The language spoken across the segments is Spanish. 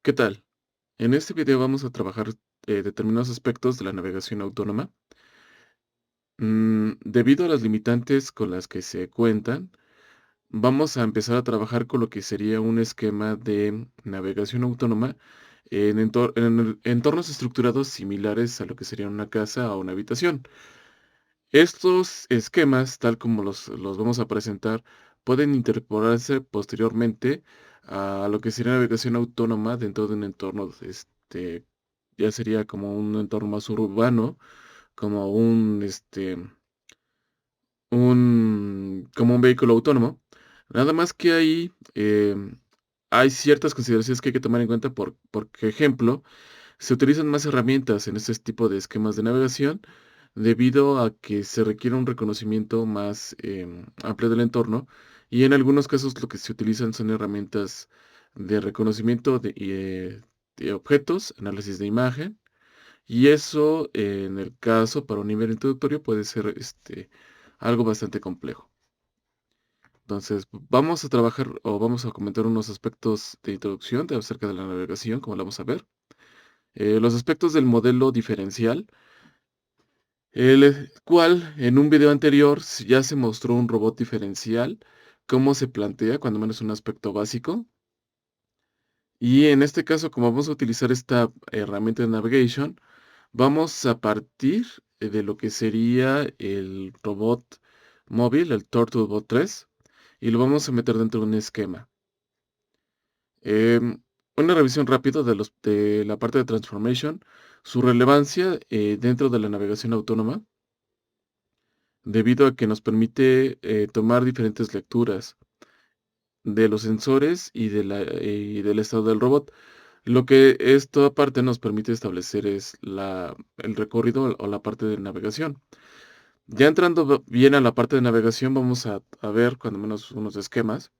¿Qué tal? En este video vamos a trabajar determinados aspectos de la navegación autónoma. Debido a las limitantes con las que se cuentan, vamos a empezar a trabajar con lo que sería un esquema de navegación autónoma en entornos estructurados similares a lo que sería una casa o una habitación. Estos esquemas, tal como los vamos a presentar, pueden interpolarse posteriormente a lo que sería navegación autónoma dentro de un entorno, ya sería como un entorno más urbano, como como un vehículo autónomo. Nada más que ahí hay ciertas consideraciones que hay que tomar en cuenta por ejemplo, se utilizan más herramientas en este tipo de esquemas de navegación debido a que se requiere un reconocimiento más amplio del entorno y en algunos casos lo que se utilizan son herramientas de reconocimiento de objetos, análisis de imagen y eso en el caso para un nivel introductorio puede ser algo bastante complejo. Entonces, vamos a trabajar o vamos a comentar unos aspectos de introducción acerca de la navegación, como la vamos a ver. Los aspectos del modelo diferencial, el cual en un video anterior ya se mostró un robot diferencial, cómo se plantea, cuando menos un aspecto básico. Y en este caso, como vamos a utilizar esta herramienta de navigation, vamos a partir de lo que sería el robot móvil, el TurtleBot 3, y lo vamos a meter dentro de un esquema. Em, una revisión rápida de la parte de transformation, su relevancia dentro de la navegación autónoma, debido a que nos permite tomar diferentes lecturas de los sensores y del estado del robot. Lo que esta parte nos permite establecer es el recorrido o la parte de navegación. Ya entrando bien a la parte de navegación, vamos a ver cuando menos unos esquemas.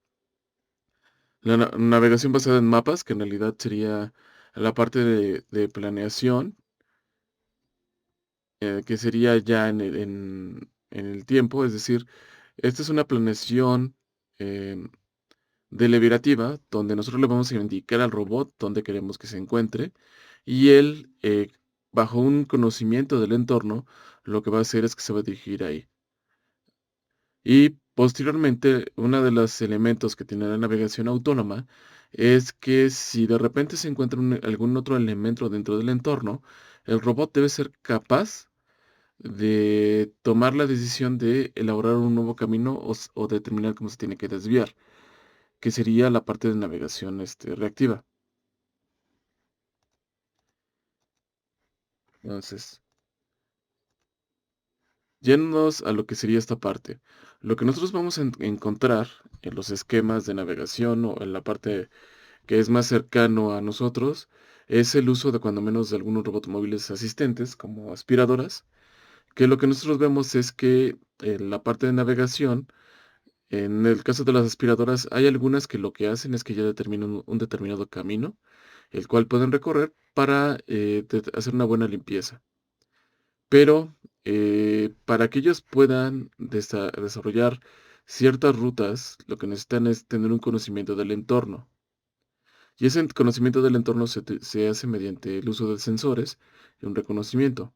La navegación basada en mapas, que en realidad sería la parte de planeación, que sería ya en el tiempo, es decir, esta es una planeación em, deliberativa donde nosotros le vamos a indicar al robot dónde queremos que se encuentre y él, bajo un conocimiento del entorno, lo que va a hacer es que se va a dirigir ahí. Y posteriormente, uno de los elementos que tiene la navegación autónoma es que si de repente se encuentra algún otro elemento dentro del entorno, el robot debe ser capaz de tomar la decisión de elaborar un nuevo camino o determinar cómo se tiene que desviar, que sería la parte de navegación reactiva. Entonces, yéndonos a lo que sería esta parte, lo que nosotros vamos a encontrar en los esquemas de navegación o en la parte que es más cercano a nosotros es el uso de cuando menos de algunos robots móviles asistentes como aspiradoras, que lo que nosotros vemos es que en la parte de navegación, en el caso de las aspiradoras, hay algunas que lo que hacen es que ya determinan un determinado camino, el cual pueden recorrer para hacer una buena limpieza. Pero para que ellos puedan desarrollar ciertas rutas, lo que necesitan es tener un conocimiento del entorno. Y ese conocimiento del entorno se hace mediante el uso de sensores y un reconocimiento.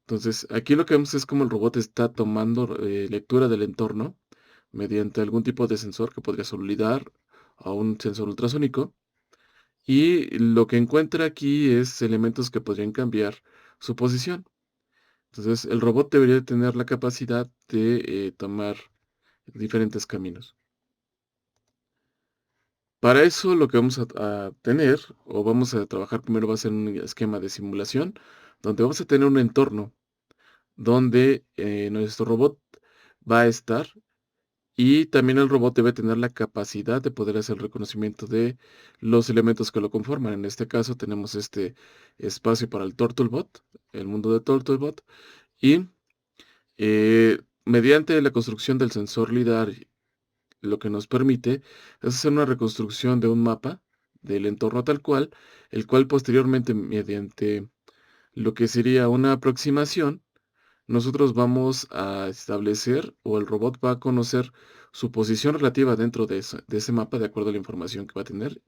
Entonces, aquí lo que vemos es cómo el robot está tomando lectura del entorno mediante algún tipo de sensor que podría ser un LIDAR o un sensor ultrasónico. Y lo que encuentra aquí es elementos que podrían cambiar su posición. Entonces, el robot debería tener la capacidad de tomar diferentes caminos. Para eso lo que vamos a tener, o vamos a trabajar primero, va a ser un esquema de simulación, donde vamos a tener un entorno donde nuestro robot va a estar y también el robot debe tener la capacidad de poder hacer el reconocimiento de los elementos que lo conforman. En este caso tenemos este espacio para el Turtlebot, el mundo de Turtlebot, y mediante la construcción del sensor LIDAR lo que nos permite es hacer una reconstrucción de un mapa del entorno tal cual, el cual posteriormente, mediante lo que sería una aproximación, nosotros vamos a establecer o el robot va a conocer su posición relativa dentro de ese mapa de acuerdo a la información que va a tener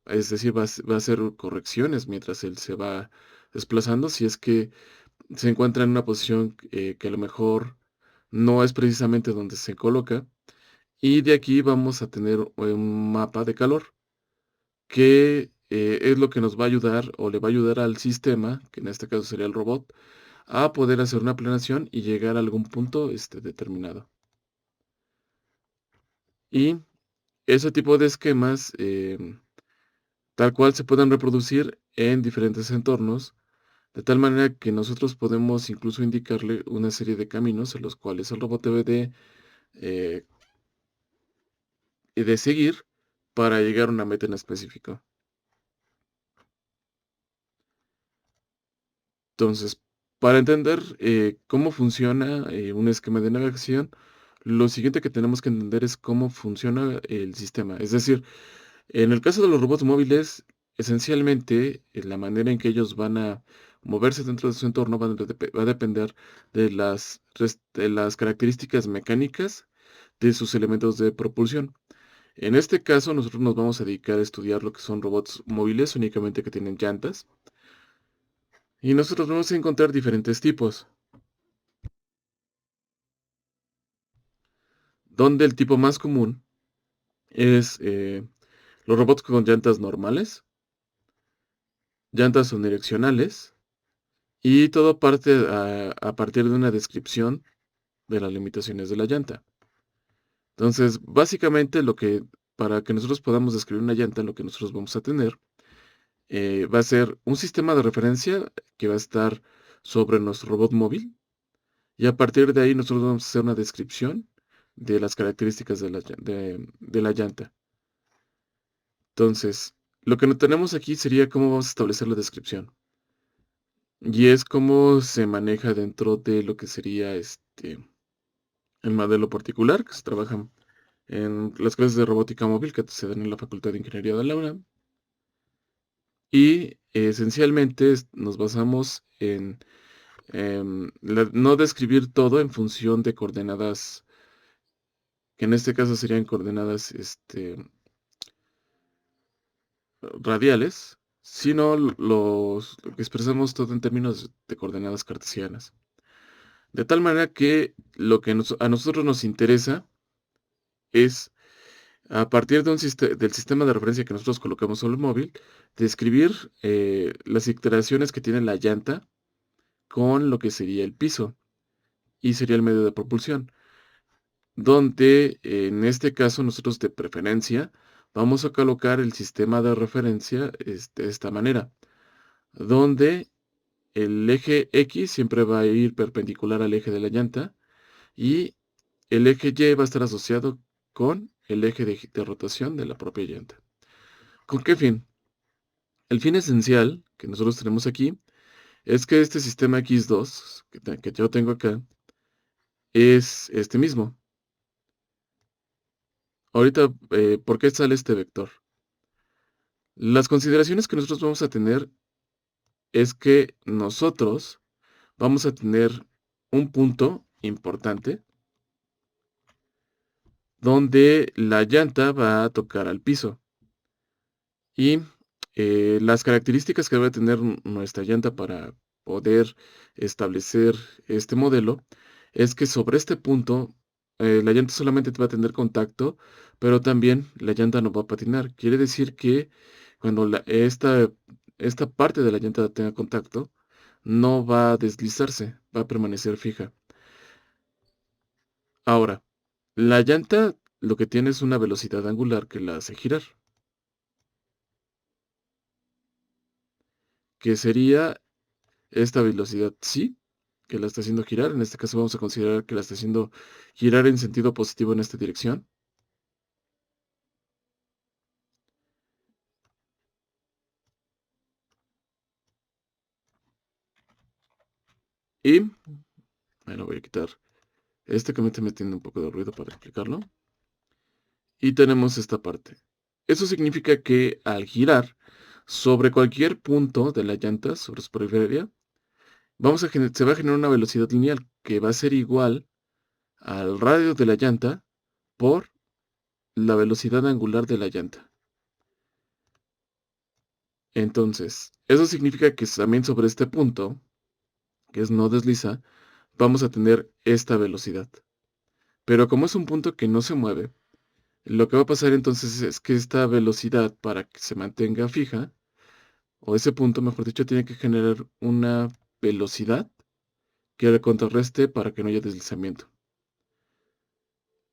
es decir, va a hacer correcciones mientras él se va desplazando, si es que se encuentra en una posición que a lo mejor no es precisamente donde se coloca. Y de aquí vamos a tener un mapa de calor, que es lo que nos va a ayudar o le va a ayudar al sistema, que en este caso sería el robot, a poder hacer una planeación y llegar a algún punto determinado. Y ese tipo de esquemas, tal cual, se pueden reproducir en diferentes entornos, de tal manera que nosotros podemos incluso indicarle una serie de caminos en los cuales el robot debe eh, de seguir para llegar a una meta en específico. Entonces, para entender cómo funciona un esquema de navegación, lo siguiente que tenemos que entender es cómo funciona el sistema. Es decir, en el caso de los robots móviles, esencialmente la manera en que ellos van a moverse dentro de su entorno va a depender de las características mecánicas de sus elementos de propulsión. En este caso, nosotros nos vamos a dedicar a estudiar lo que son robots móviles únicamente que tienen llantas. Y nosotros vamos a encontrar diferentes tipos, donde el tipo más común es los robots con llantas normales, llantas unidireccionales, y todo parte a partir de una descripción de las limitaciones de la llanta. Entonces, básicamente para que nosotros podamos describir una llanta, lo que nosotros vamos a tener va a ser un sistema de referencia que va a estar sobre nuestro robot móvil, y a partir de ahí nosotros vamos a hacer una descripción de las características de la llanta. Entonces, lo que no tenemos aquí sería cómo vamos a establecer la descripción. Y es cómo se maneja dentro de lo que sería el modelo particular, que se trabaja en las clases de robótica móvil que se dan en la Facultad de Ingeniería de la UNAM. Y esencialmente nos basamos en no describir todo en función de coordenadas, que en este caso serían coordenadas radiales, sino lo que expresamos todo en términos de coordenadas cartesianas. De tal manera que lo que a nosotros nos interesa es, a partir del sistema de referencia que nosotros colocamos sobre el móvil, describir las interacciones que tiene la llanta con lo que sería el piso y sería el medio de propulsión, donde en este caso nosotros de preferencia vamos a colocar el sistema de referencia de esta manera, donde el eje X siempre va a ir perpendicular al eje de la llanta y el eje Y va a estar asociado con el eje de rotación de la propia llanta. ¿Con qué fin? El fin esencial que nosotros tenemos aquí es que este sistema X2 que yo tengo acá es este mismo. Ahorita, ¿por qué sale este vector? Las consideraciones que nosotros vamos a tener es que nosotros vamos a tener un punto importante donde la llanta va a tocar al piso. Y las características que debe tener nuestra llanta para poder establecer este modelo es que sobre este punto la llanta solamente va a tener contacto, pero también la llanta no va a patinar. Quiere decir que cuando esta parte de la llanta tenga contacto, no va a deslizarse, va a permanecer fija. Ahora, la llanta lo que tiene es una velocidad angular que la hace girar, que sería esta velocidad sí, que la está haciendo girar. En este caso vamos a considerar que la está haciendo girar en sentido positivo en esta dirección. Y, bueno, voy a quitar que me está metiendo un poco de ruido para explicarlo. Y tenemos esta parte. Eso significa que al girar sobre cualquier punto de la llanta, sobre su periferia, se va a generar una velocidad lineal que va a ser igual al radio de la llanta por la velocidad angular de la llanta. Entonces, eso significa que también sobre este punto, que es no desliza, vamos a tener esta velocidad. Pero como es un punto que no se mueve, lo que va a pasar entonces es que esta velocidad, para que se mantenga fija, o ese punto, mejor dicho, tiene que generar una velocidad que le contrarreste para que no haya deslizamiento.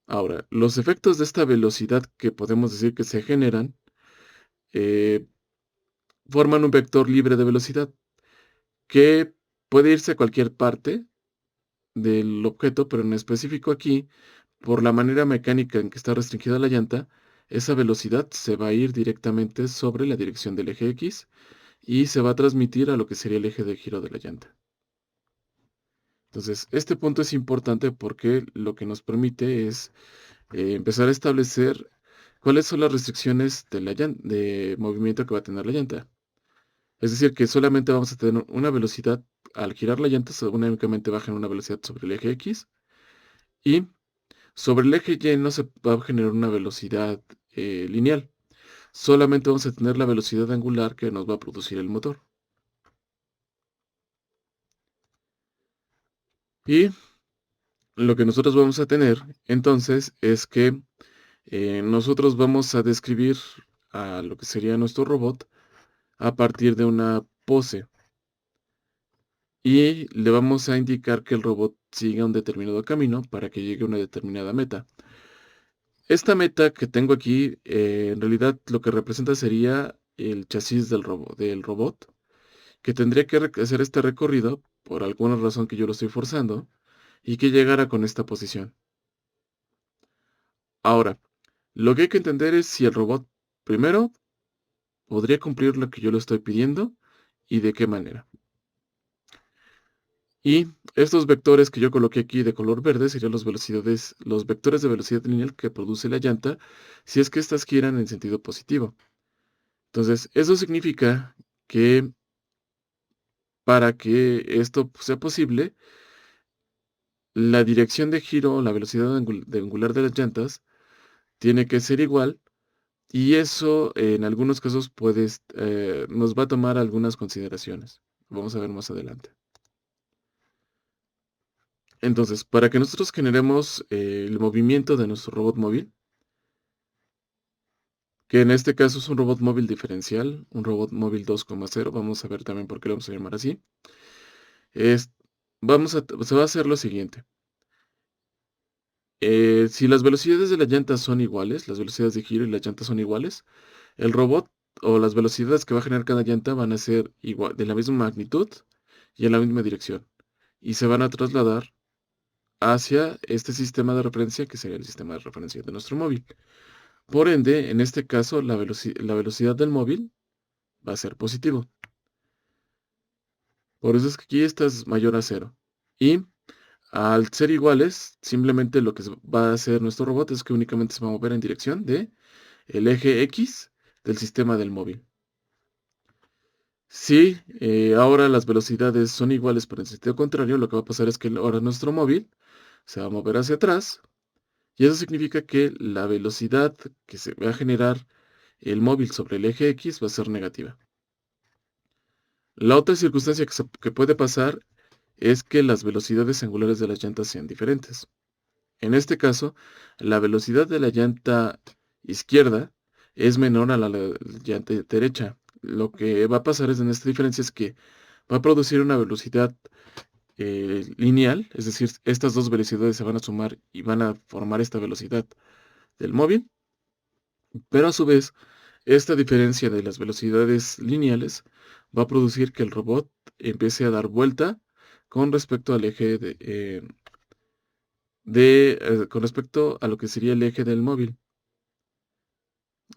Ahora, los efectos de esta velocidad que podemos decir que se generan, eh, forman un vector libre de velocidad que puede irse a cualquier parte del objeto, pero en específico aquí, por la manera mecánica en que está restringida la llanta, esa velocidad se va a ir directamente sobre la dirección del eje X y se va a transmitir a lo que sería el eje de giro de la llanta. Entonces, este punto es importante porque lo que nos permite es empezar a establecer cuáles son las restricciones de de movimiento que va a tener la llanta. Es decir, que solamente vamos a tener una velocidad al girar la llanta, únicamente baja en una velocidad sobre el eje X y sobre el eje Y no se va a generar una velocidad lineal. Solamente vamos a tener la velocidad angular que nos va a producir el motor. Y lo que nosotros vamos a tener entonces es que nosotros vamos a describir a lo que sería nuestro robot a partir de una pose y le vamos a indicar que el robot siga un determinado camino para que llegue a una determinada meta. Esta meta que tengo aquí, en realidad lo que representa sería el chasis del robot, que tendría que hacer este recorrido por alguna razón que yo lo estoy forzando y que llegara con esta posición. Ahora, lo que hay que entender es si el robot, primero, podría cumplir lo que yo le estoy pidiendo y de qué manera. Y estos vectores que yo coloqué aquí de color verde serían los vectores de velocidad lineal que produce la llanta si es que éstas giran en sentido positivo. Entonces, eso significa que para que esto sea posible, la dirección de giro, la velocidad de angular de las llantas, tiene que ser igual y eso en algunos casos nos va a tomar algunas consideraciones. Vamos a ver más adelante. Entonces, para que nosotros generemos el movimiento de nuestro robot móvil, que en este caso es un robot móvil diferencial, un robot móvil 2,0, vamos a ver también por qué lo vamos a llamar así, es, se va a hacer lo siguiente. Si las velocidades de las llantas son iguales, las velocidades de giro y las llantas son iguales, el robot o las velocidades que va a generar cada llanta van a ser igual, de la misma magnitud y en la misma dirección. Y se van a trasladar hacia este sistema de referencia, que sería el sistema de referencia de nuestro móvil. Por ende, en este caso, la velocidad del móvil va a ser positivo. Por eso es que aquí esta es mayor a cero. Y al ser iguales, simplemente lo que va a hacer nuestro robot es que únicamente se va a mover en dirección de el eje X del sistema del móvil. Si ahora las velocidades son iguales pero en sentido contrario, lo que va a pasar es que ahora nuestro móvil se va a mover hacia atrás y eso significa que la velocidad que se va a generar el móvil sobre el eje X va a ser negativa. La otra circunstancia que puede pasar es que las velocidades angulares de las llantas sean diferentes. En este caso, la velocidad de la llanta izquierda es menor a la llanta derecha. Lo que va a pasar en esta diferencia es que va a producir una velocidad lineal, es decir, estas dos velocidades se van a sumar y van a formar esta velocidad del móvil, pero a su vez, esta diferencia de las velocidades lineales va a producir que el robot empiece a dar vuelta con respecto al eje con respecto a lo que sería el eje del móvil,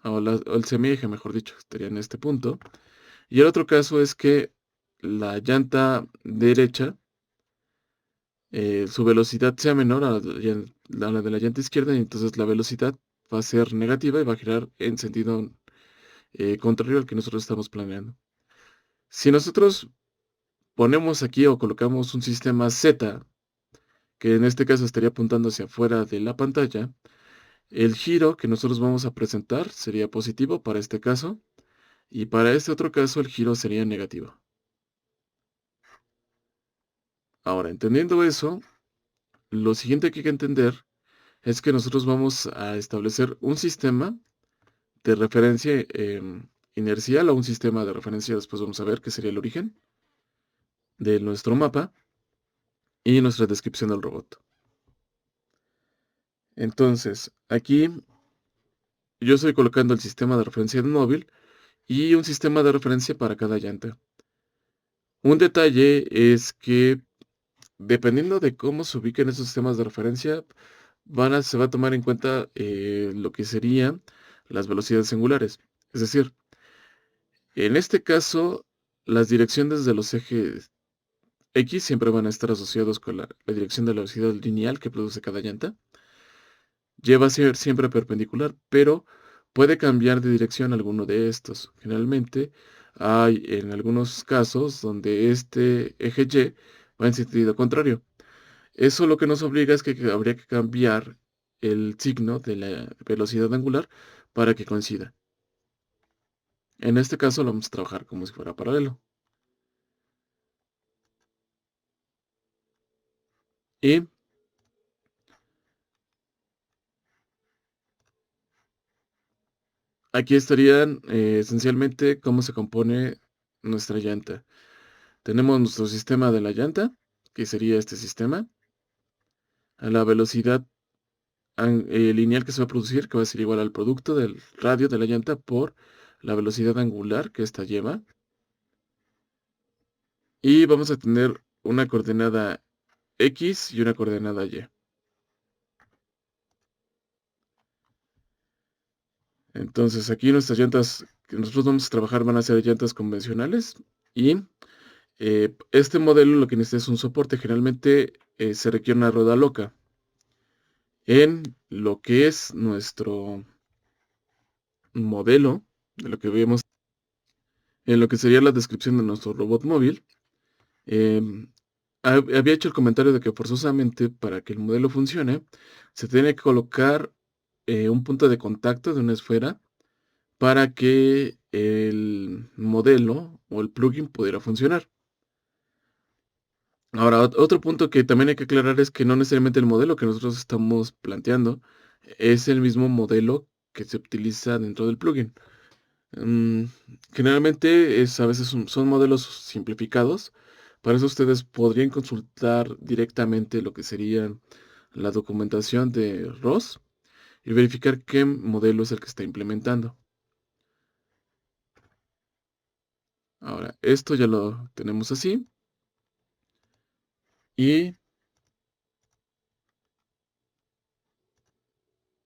o el semieje, mejor dicho, estaría en este punto. Y el otro caso es que la llanta derecha, su velocidad sea menor a la de la llanta izquierda, y entonces la velocidad va a ser negativa y va a girar en sentido contrario al que nosotros estamos planeando. Si nosotros ponemos aquí o colocamos un sistema Z, que en este caso estaría apuntando hacia afuera de la pantalla, el giro que nosotros vamos a presentar sería positivo para este caso, y para este otro caso el giro sería negativo. Ahora, entendiendo eso, lo siguiente que hay que entender es que nosotros vamos a establecer un sistema de referencia inercial o un sistema de referencia, después vamos a ver qué sería el origen de nuestro mapa y nuestra descripción del robot. Entonces, aquí yo estoy colocando el sistema de referencia del móvil y un sistema de referencia para cada llanta. Un detalle es que dependiendo de cómo se ubiquen esos sistemas de referencia, se va a tomar en cuenta lo que serían las velocidades angulares. Es decir, en este caso, las direcciones de los ejes X siempre van a estar asociados con la dirección de la velocidad lineal que produce cada llanta. Lleva a ser siempre perpendicular, pero puede cambiar de dirección alguno de estos. Generalmente hay en algunos casos donde este eje Y va en sentido contrario. Eso lo que nos obliga es que habría que cambiar el signo de la velocidad angular para que coincida. En este caso lo vamos a trabajar como si fuera paralelo. Y aquí estarían esencialmente cómo se compone nuestra llanta. Tenemos nuestro sistema de la llanta, que sería este sistema, a la velocidad lineal que se va a producir, que va a ser igual al producto del radio de la llanta por la velocidad angular que ésta lleva. Y vamos a tener una coordenada X y una coordenada Y. Entonces aquí nuestras llantas que nosotros vamos a trabajar van a ser llantas convencionales y este modelo lo que necesita es un soporte. Generalmente se requiere una rueda loca. En lo que es nuestro modelo, de lo que vemos, en lo que sería la descripción de nuestro robot móvil, em, había hecho el comentario de que forzosamente para que el modelo funcione, se tiene que colocar un punto de contacto de una esfera para que el modelo o el plugin pudiera funcionar. Ahora, otro punto que también hay que aclarar es que no necesariamente el modelo que nosotros estamos planteando es el mismo modelo que se utiliza dentro del plugin. Mm, Generalmente a veces son modelos simplificados. Para eso ustedes podrían consultar directamente lo que sería la documentación de ROS y verificar qué modelo es el que está implementando. Ahora, esto ya lo tenemos así. Y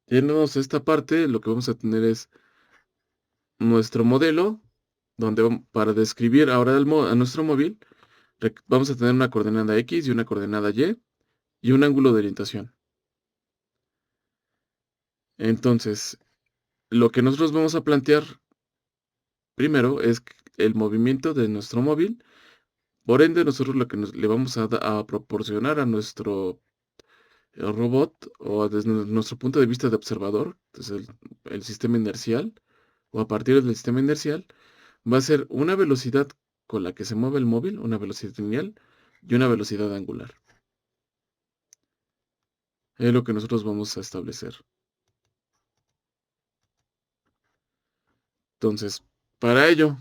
yéndonos a esta parte, lo que vamos a tener es nuestro modelo, donde para describir ahora a nuestro móvil, vamos a tener una coordenada X y una coordenada y un ángulo de orientación. Entonces, lo que nosotros vamos a plantear primero es el movimiento de nuestro móvil. Por ende, nosotros lo que le vamos a proporcionar a nuestro robot o desde nuestro punto de vista de observador, desde el sistema inercial o a partir del sistema inercial, va a ser una velocidad con la que se mueve el móvil, una velocidad lineal y una velocidad angular. Es lo que nosotros vamos a establecer. Entonces, para ello,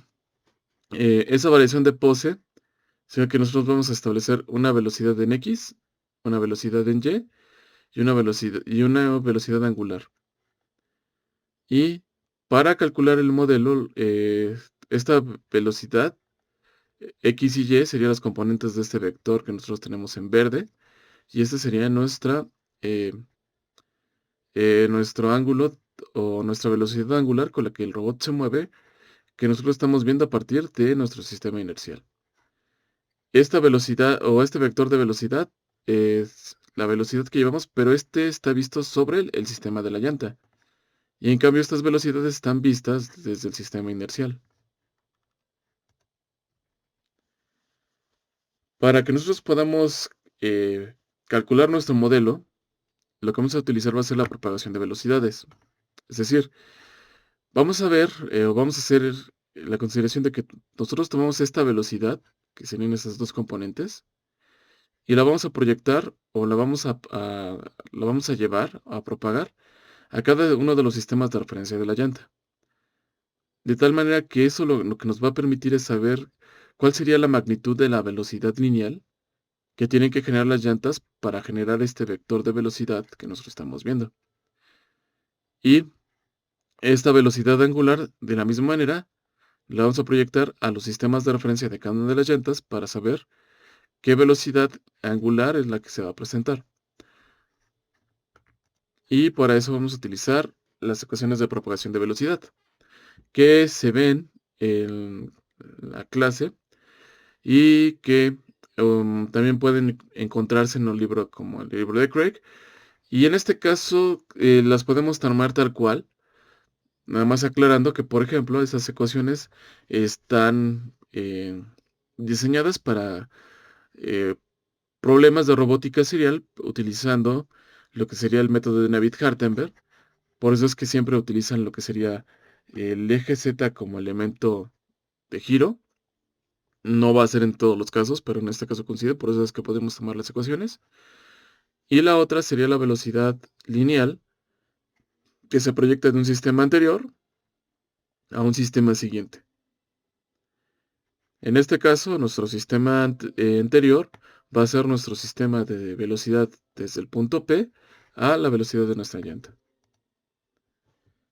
esa variación de pose, sino que nosotros vamos a establecer una velocidad en X, una velocidad en Y y una velocidad angular. Y para calcular el modelo, esta velocidad X y Y serían las componentes de este vector que nosotros tenemos en verde. Y este sería eh, nuestro ángulo o nuestra velocidad angular con la que el robot se mueve, que nosotros estamos viendo a partir de nuestro sistema inercial. Esta velocidad o este vector de velocidad es la velocidad que llevamos, pero este está visto sobre el sistema de la llanta. Y en cambio estas velocidades están vistas desde el sistema inercial. Para que nosotros podamos calcular nuestro modelo, lo que vamos a utilizar va a ser la propagación de velocidades. Es decir, vamos a ver o vamos a hacer la consideración de que nosotros tomamos esta velocidad, que serían esas dos componentes, y la vamos a proyectar o la vamos a llevar, a propagar a cada uno de los sistemas de referencia de la llanta. De tal manera que eso lo que nos va a permitir es saber cuál sería la magnitud de la velocidad lineal que tienen que generar las llantas para generar este vector de velocidad que nosotros estamos viendo. Y esta velocidad angular, de la misma manera, la vamos a proyectar a los sistemas de referencia de cada una de las llantas para saber qué velocidad angular es la que se va a presentar. Y para eso vamos a utilizar las ecuaciones de propagación de velocidad, que se ven en la clase y que también pueden encontrarse en un libro como el libro de Craig. Y en este caso las podemos tomar tal cual, nada más aclarando que, por ejemplo, esas ecuaciones están diseñadas para eh, problemas de robótica serial utilizando lo que sería el método de Navier-Hartenberg. Por eso es que siempre utilizan lo que sería el eje Z como elemento de giro. No va a ser en todos los casos, pero en este caso coincide, por eso es que podemos tomar las ecuaciones. Y la otra sería la velocidad lineal que se proyecta de un sistema anterior a un sistema siguiente. En este caso, nuestro sistema anterior va a ser nuestro sistema de velocidad desde el punto P a la velocidad de nuestra llanta.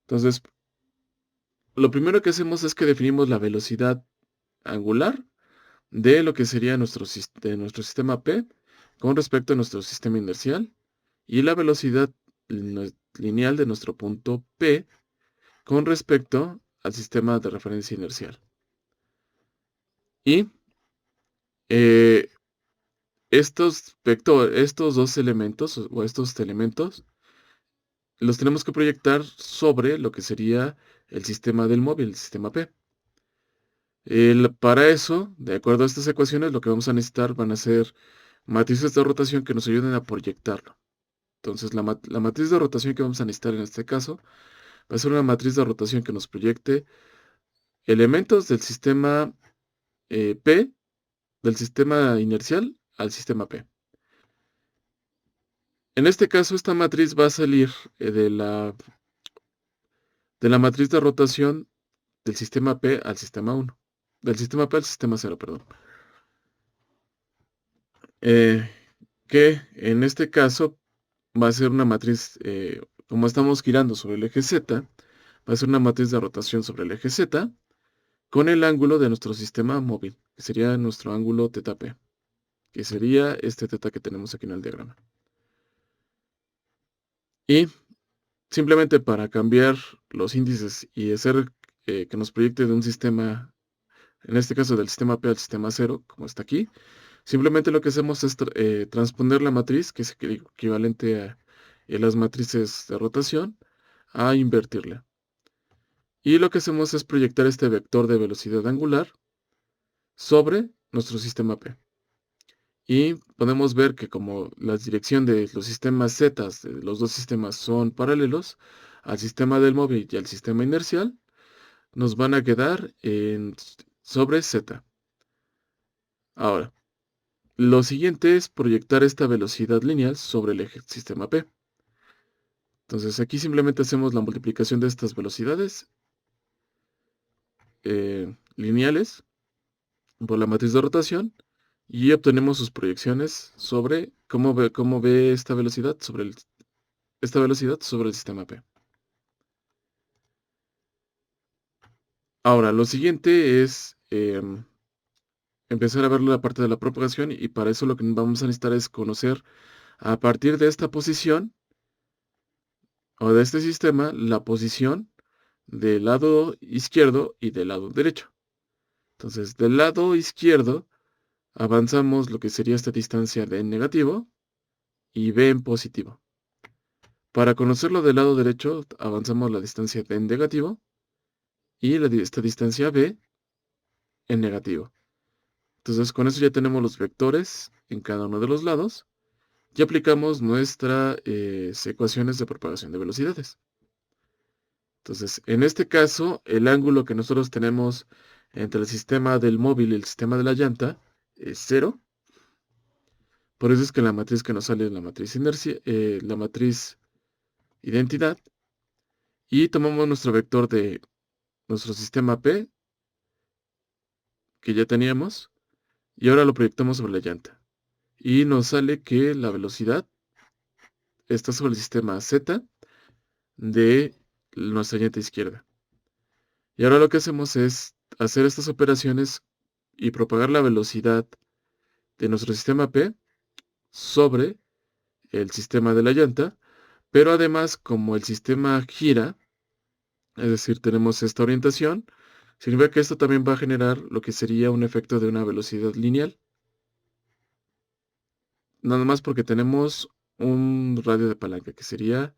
Entonces, lo primero que hacemos es que definimos la velocidad angular de lo que sería de nuestro sistema P con respecto a nuestro sistema inercial y la velocidad lineal de nuestro punto P con respecto al sistema de referencia inercial. Y eh, estos dos elementos o estos elementos los tenemos que proyectar sobre lo que sería el sistema del móvil, el sistema P. Para eso, de acuerdo a estas ecuaciones, lo que vamos a necesitar van a ser matrices de rotación que nos ayuden a proyectarlo. Entonces, la matriz de rotación que vamos a necesitar en este caso va a ser una matriz de rotación que nos proyecte elementos del sistema P, del sistema inercial al sistema P. En este caso, esta matriz va a salir de la matriz de rotación del sistema P al sistema 1. Del sistema P al sistema 0, perdón. Que en este caso va a ser una matriz, como estamos girando sobre el eje Z, va a ser una matriz de rotación sobre el eje Z con el ángulo de nuestro sistema móvil, que sería nuestro ángulo θp, que sería este θ que tenemos aquí en el diagrama. Y simplemente para cambiar los índices y hacer que nos proyecte de un sistema, en este caso del sistema P al sistema 0, como está aquí, simplemente lo que hacemos es transponer la matriz, que es equivalente a las matrices de rotación, a invertirla. Y lo que hacemos es proyectar este vector de velocidad angular sobre nuestro sistema P. Y podemos ver que como la dirección de los sistemas Z, de los dos sistemas, son paralelos al sistema del móvil y al sistema inercial, nos van a quedar sobre Z. Ahora, lo siguiente es proyectar esta velocidad lineal sobre el eje sistema P. Entonces aquí simplemente hacemos la multiplicación de estas velocidades lineales por la matriz de rotación y obtenemos sus proyecciones sobre cómo ve esta velocidad sobre el sistema P. Ahora, lo siguiente es empezar a ver la parte de la propagación y para eso lo que vamos a necesitar es conocer a partir de esta posición o de este sistema la posición del lado izquierdo y del lado derecho. Entonces, del lado izquierdo avanzamos lo que sería esta distancia de en negativo y b en positivo. Para conocerlo del lado derecho, avanzamos la distancia de en negativo y esta distancia b en negativo. Entonces, con eso ya tenemos los vectores en cada uno de los lados y aplicamos nuestras ecuaciones de propagación de velocidades. Entonces, en este caso, el ángulo que nosotros tenemos entre el sistema del móvil y el sistema de la llanta es 0. Por eso es que la matriz que nos sale es la matriz inercia, la matriz identidad. Y tomamos nuestro vector de nuestro sistema P, que ya teníamos, y ahora lo proyectamos sobre la llanta. Y nos sale que la velocidad está sobre el sistema Z de nuestra llanta izquierda. Y ahora lo que hacemos es hacer estas operaciones y propagar la velocidad de nuestro sistema P sobre el sistema de la llanta, pero además como el sistema gira, es decir, tenemos esta orientación, significa que esto también va a generar lo que sería un efecto de una velocidad lineal, nada más porque tenemos un radio de palanca, que sería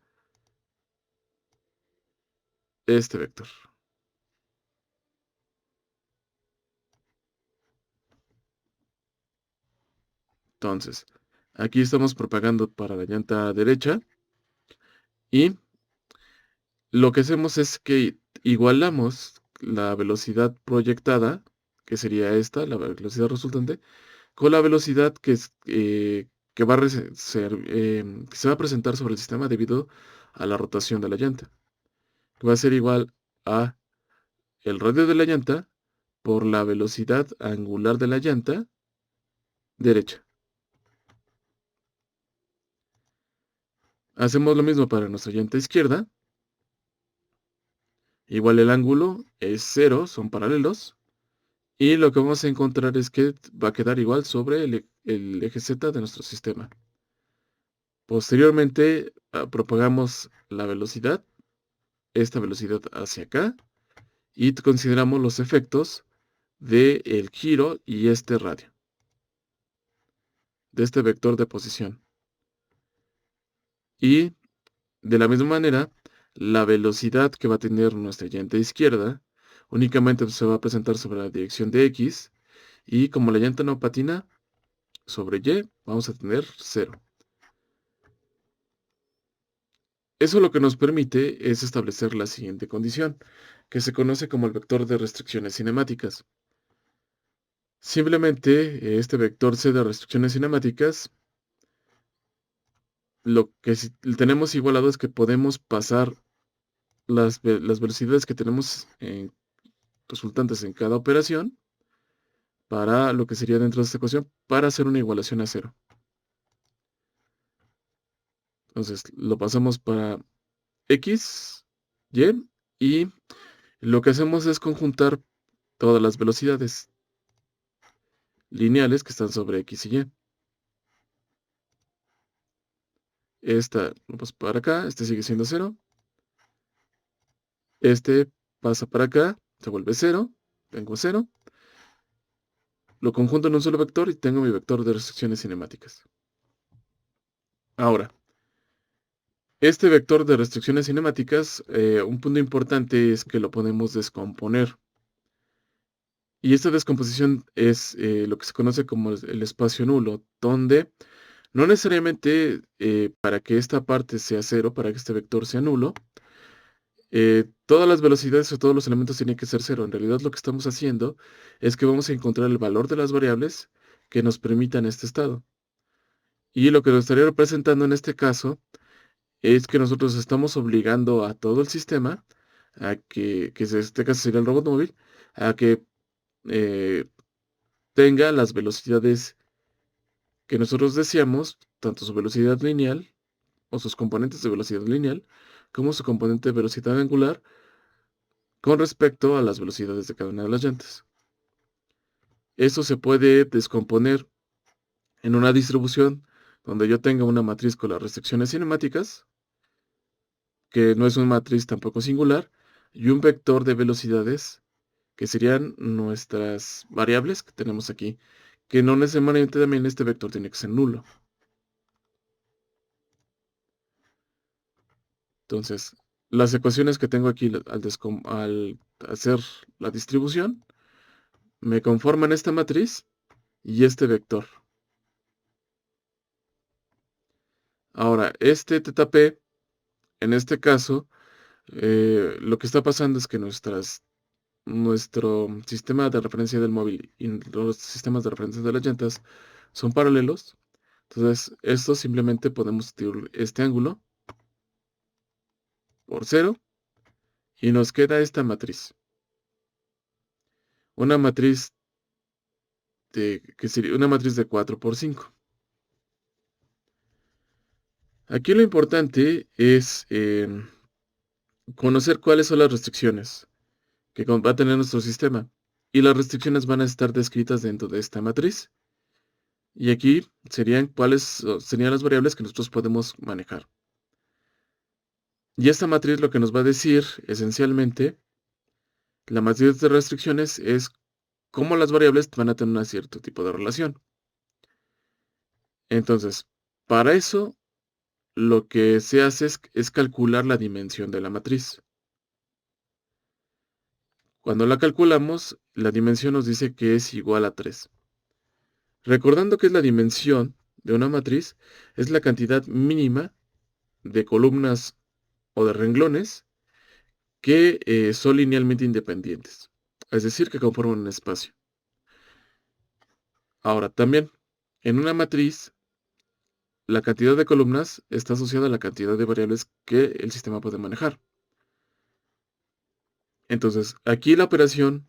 este vector. Entonces, aquí estamos propagando para la llanta derecha y lo que hacemos es que igualamos la velocidad proyectada, que sería esta, la velocidad resultante, con la velocidad que va a que se va a presentar sobre el sistema debido a la rotación de la llanta, que va a ser igual a el radio de la llanta por la velocidad angular de la llanta derecha. Hacemos lo mismo para nuestra llanta izquierda. Igual el ángulo es 0, son paralelos. Y lo que vamos a encontrar es que va a quedar igual sobre el eje Z de nuestro sistema. Posteriormente, propagamos la velocidad, esta velocidad hacia acá, y consideramos los efectos del giro y este radio, de este vector de posición. Y de la misma manera, la velocidad que va a tener nuestra llanta izquierda únicamente se va a presentar sobre la dirección de X, y como la llanta no patina sobre Y, vamos a tener 0. Eso lo que nos permite es establecer la siguiente condición, que se conoce como el vector de restricciones cinemáticas. Simplemente este vector C de restricciones cinemáticas, lo que tenemos igualado es que podemos pasar las velocidades que tenemos resultantes en cada operación para lo que sería dentro de esta ecuación para hacer una igualación a 0. Entonces lo pasamos para X, Y, y lo que hacemos es conjuntar todas las velocidades lineales que están sobre X y Y. Esta lo paso para acá, este sigue siendo 0. Este pasa para acá, se vuelve 0, tengo 0. Lo conjunto en un solo vector y tengo mi vector de restricciones cinemáticas. Ahora, este vector de restricciones cinemáticas, un punto importante es que lo podemos descomponer. Y esta descomposición es lo que se conoce como el espacio nulo, donde no necesariamente para que esta parte sea 0, para que este vector sea nulo, todas las velocidades o todos los elementos tienen que ser 0. En realidad lo que estamos haciendo es que vamos a encontrar el valor de las variables que nos permitan este estado. Y lo que nos estaría representando en este caso es que nosotros estamos obligando a todo el sistema a que en este caso sería el robot móvil, a que eh, tenga las velocidades que nosotros deseamos, tanto su velocidad lineal o sus componentes de velocidad lineal, como su componente de velocidad angular con respecto a las velocidades de cada una de las llantas. Esto se puede descomponer en una distribución donde yo tenga una matriz con las restricciones cinemáticas, que no es una matriz tampoco singular, y un vector de velocidades, que serían nuestras variables que tenemos aquí, que no necesariamente también este vector tiene que ser nulo. Entonces, las ecuaciones que tengo aquí al hacer la distribución, me conforman esta matriz y este vector. Ahora, este θp, en este caso, Lo que está pasando es que nuestro sistema de referencia del móvil y los sistemas de referencia de las llantas son paralelos. Entonces, esto simplemente podemos sustituir este ángulo por 0 y nos queda esta matriz. Una matriz que sería una matriz de 4 por 5. Aquí lo importante es conocer cuáles son las restricciones que va a tener nuestro sistema. Y las restricciones van a estar descritas dentro de esta matriz. Y aquí serían serían las variables que nosotros podemos manejar. Y esta matriz lo que nos va a decir, esencialmente, la matriz de restricciones es cómo las variables van a tener un cierto tipo de relación. Entonces, para eso, lo que se hace es calcular la dimensión de la matriz. Cuando la calculamos, la dimensión nos dice que es igual a 3. Recordando que es la dimensión de una matriz, es la cantidad mínima de columnas o de renglones que son linealmente independientes, es decir, que conforman un espacio. Ahora, también, en una matriz, la cantidad de columnas está asociada a la cantidad de variables que el sistema puede manejar. Entonces, aquí la operación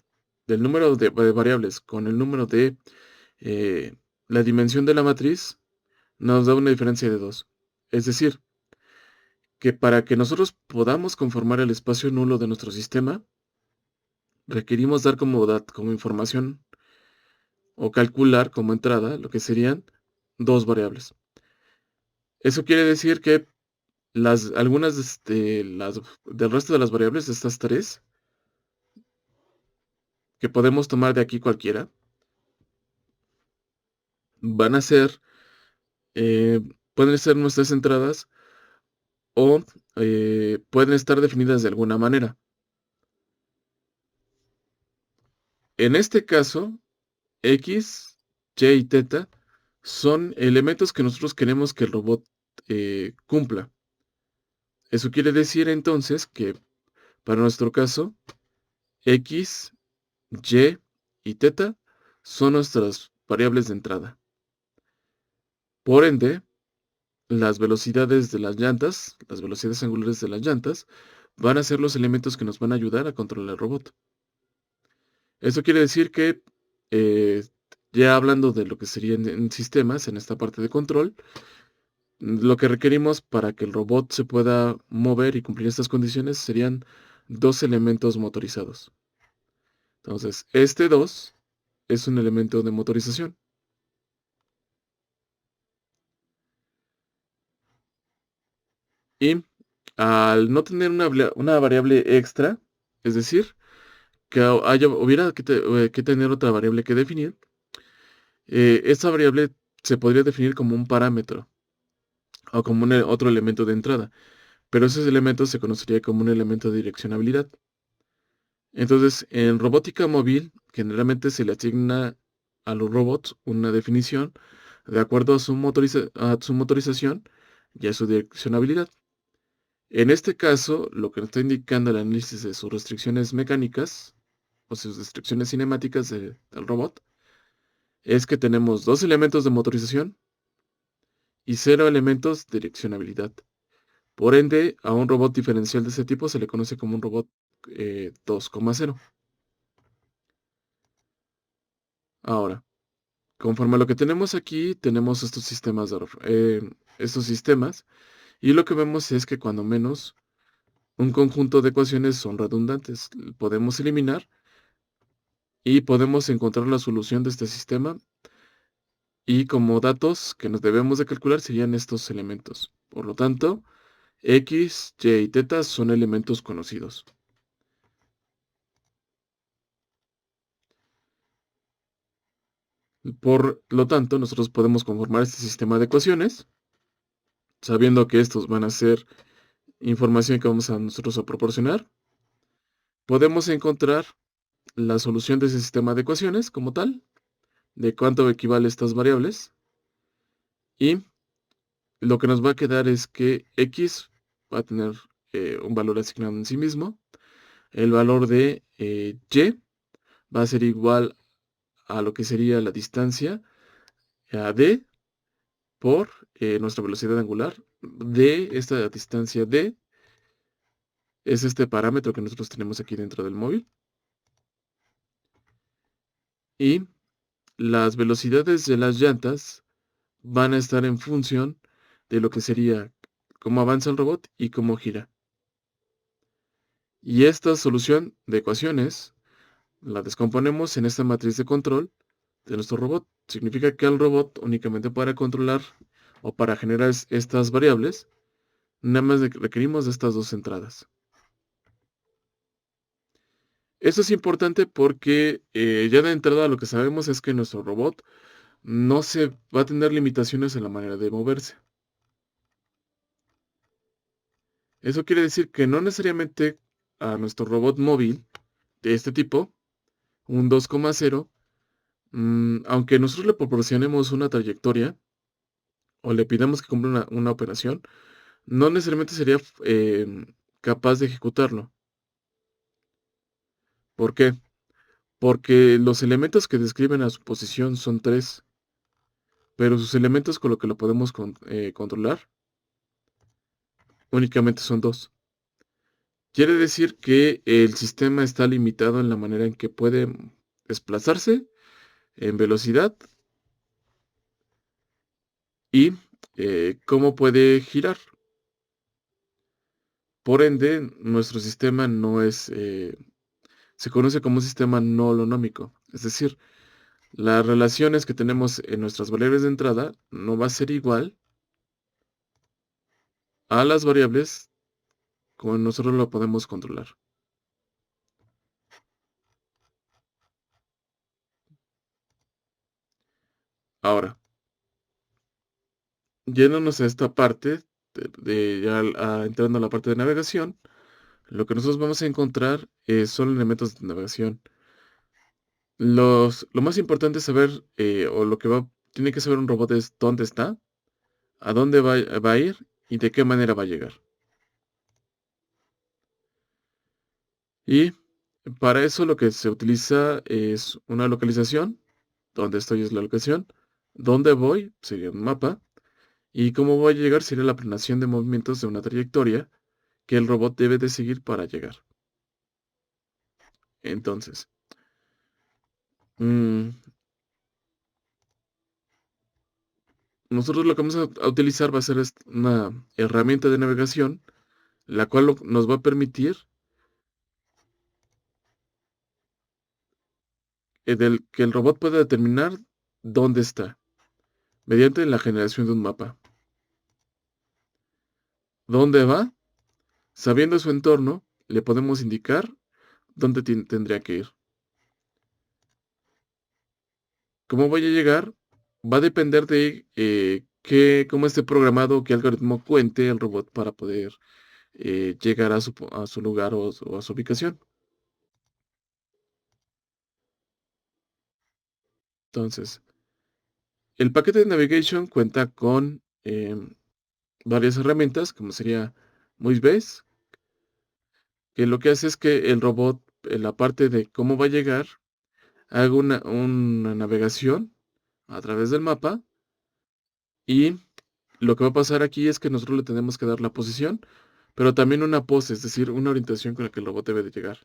del número de variables con el número de la dimensión de la matriz nos da una diferencia de 2. Es decir, que para que nosotros podamos conformar el espacio nulo de nuestro sistema, requerimos dar como información o calcular como entrada lo que serían dos variables. Eso quiere decir que algunas del resto de las variables, de estas tres, que podemos tomar de aquí cualquiera, van a ser, eh, pueden ser nuestras entradas o pueden estar definidas de alguna manera. En este caso, X, Y y teta son elementos que nosotros queremos que el robot cumpla. Eso quiere decir entonces que para nuestro caso, X, Y y teta son nuestras variables de entrada. Por ende, las velocidades de las llantas, las velocidades angulares de las llantas, van a ser los elementos que nos van a ayudar a controlar el robot. Eso quiere decir que, eh, ya hablando de lo que serían en sistemas, en esta parte de control, lo que requerimos para que el robot se pueda mover y cumplir estas condiciones serían dos elementos motorizados. Entonces, este 2 es un elemento de motorización. Y al no tener una variable extra, es decir, que hubiera que tener otra variable que definir, esta variable se podría definir como un parámetro o como otro elemento de entrada, pero ese elemento se conocería como un elemento de direccionabilidad. Entonces, en robótica móvil, generalmente se le asigna a los robots una definición de acuerdo a a su motorización y a su direccionabilidad. En este caso, lo que nos está indicando el análisis de sus restricciones mecánicas o sus restricciones cinemáticas del robot es que tenemos dos elementos de motorización y cero elementos de direccionabilidad. Por ende, a un robot diferencial de ese tipo se le conoce como un robot 2,0. Ahora, conforme a lo que tenemos aquí, tenemos estos sistemas, y lo que vemos es que cuando menos un conjunto de ecuaciones son redundantes. Podemos eliminar y podemos encontrar la solución de este sistema, y como datos que nos debemos de calcular serían estos elementos. Por lo tanto, X, Y y teta son elementos conocidos. Por lo tanto, nosotros podemos conformar este sistema de ecuaciones, sabiendo que estos van a ser información que vamos a nosotros a proporcionar. Podemos encontrar la solución de ese sistema de ecuaciones como tal, de cuánto equivale estas variables, y lo que nos va a quedar es que X va a tener un valor asignado en sí mismo. El valor de y va a ser igual a lo que sería la distancia a d por nuestra velocidad angular. De esta distancia d es este parámetro que nosotros tenemos aquí dentro del móvil. Y las velocidades de las llantas van a estar en función de lo que sería cómo avanza el robot y cómo gira. Y esta solución de ecuaciones la descomponemos en esta matriz de control de nuestro robot. Significa que el robot únicamente para controlar o para generar estas variables, nada más requerimos de estas dos entradas. Esto es importante porque ya de entrada lo que sabemos es que nuestro robot no se va a tener limitaciones en la manera de moverse. Eso quiere decir que no necesariamente a nuestro robot móvil de este tipo, un 2,0, aunque nosotros le proporcionemos una trayectoria o le pidamos que cumpla una operación, no necesariamente sería capaz de ejecutarlo. ¿Por qué? Porque los elementos que describen a su posición son tres, pero sus elementos con lo que lo podemos controlar únicamente son dos. Quiere decir que el sistema está limitado en la manera en que puede desplazarse en velocidad y cómo puede girar. Por ende, nuestro sistema no es, se conoce como un sistema no holonómico. Es decir, las relaciones que tenemos en nuestras variables de entrada no va a ser igual a las variables como nosotros lo podemos controlar. Ahora, yéndonos a esta parte, ya entrando a la parte de navegación, lo que nosotros vamos a encontrar son elementos de navegación. Lo más importante es saber, o lo que tiene que saber un robot es dónde está, a dónde va a ir y de qué manera va a llegar. Y para eso lo que se utiliza es una localización, donde estoy es la locación, dónde voy sería un mapa, y cómo voy a llegar sería la planeación de movimientos de una trayectoria que el robot debe de seguir para llegar. Entonces, mm, nosotros lo que vamos a utilizar va a ser una herramienta de navegación, la cual nos va a permitir que el robot pueda determinar dónde está, mediante la generación de un mapa. ¿Dónde va? Sabiendo su entorno, le podemos indicar dónde tendría que ir. ¿Cómo vaya a llegar? Va a depender de cómo esté programado, qué algoritmo cuente el robot para poder llegar a su lugar o a su ubicación. Entonces, el paquete de navigation cuenta con varias herramientas, como sería MoveBase, que lo que hace es que el robot, en la parte de cómo va a llegar, haga una navegación a través del mapa y lo que va a pasar aquí es que nosotros le tenemos que dar la posición, pero también una pose, es decir, una orientación con la que el robot debe de llegar.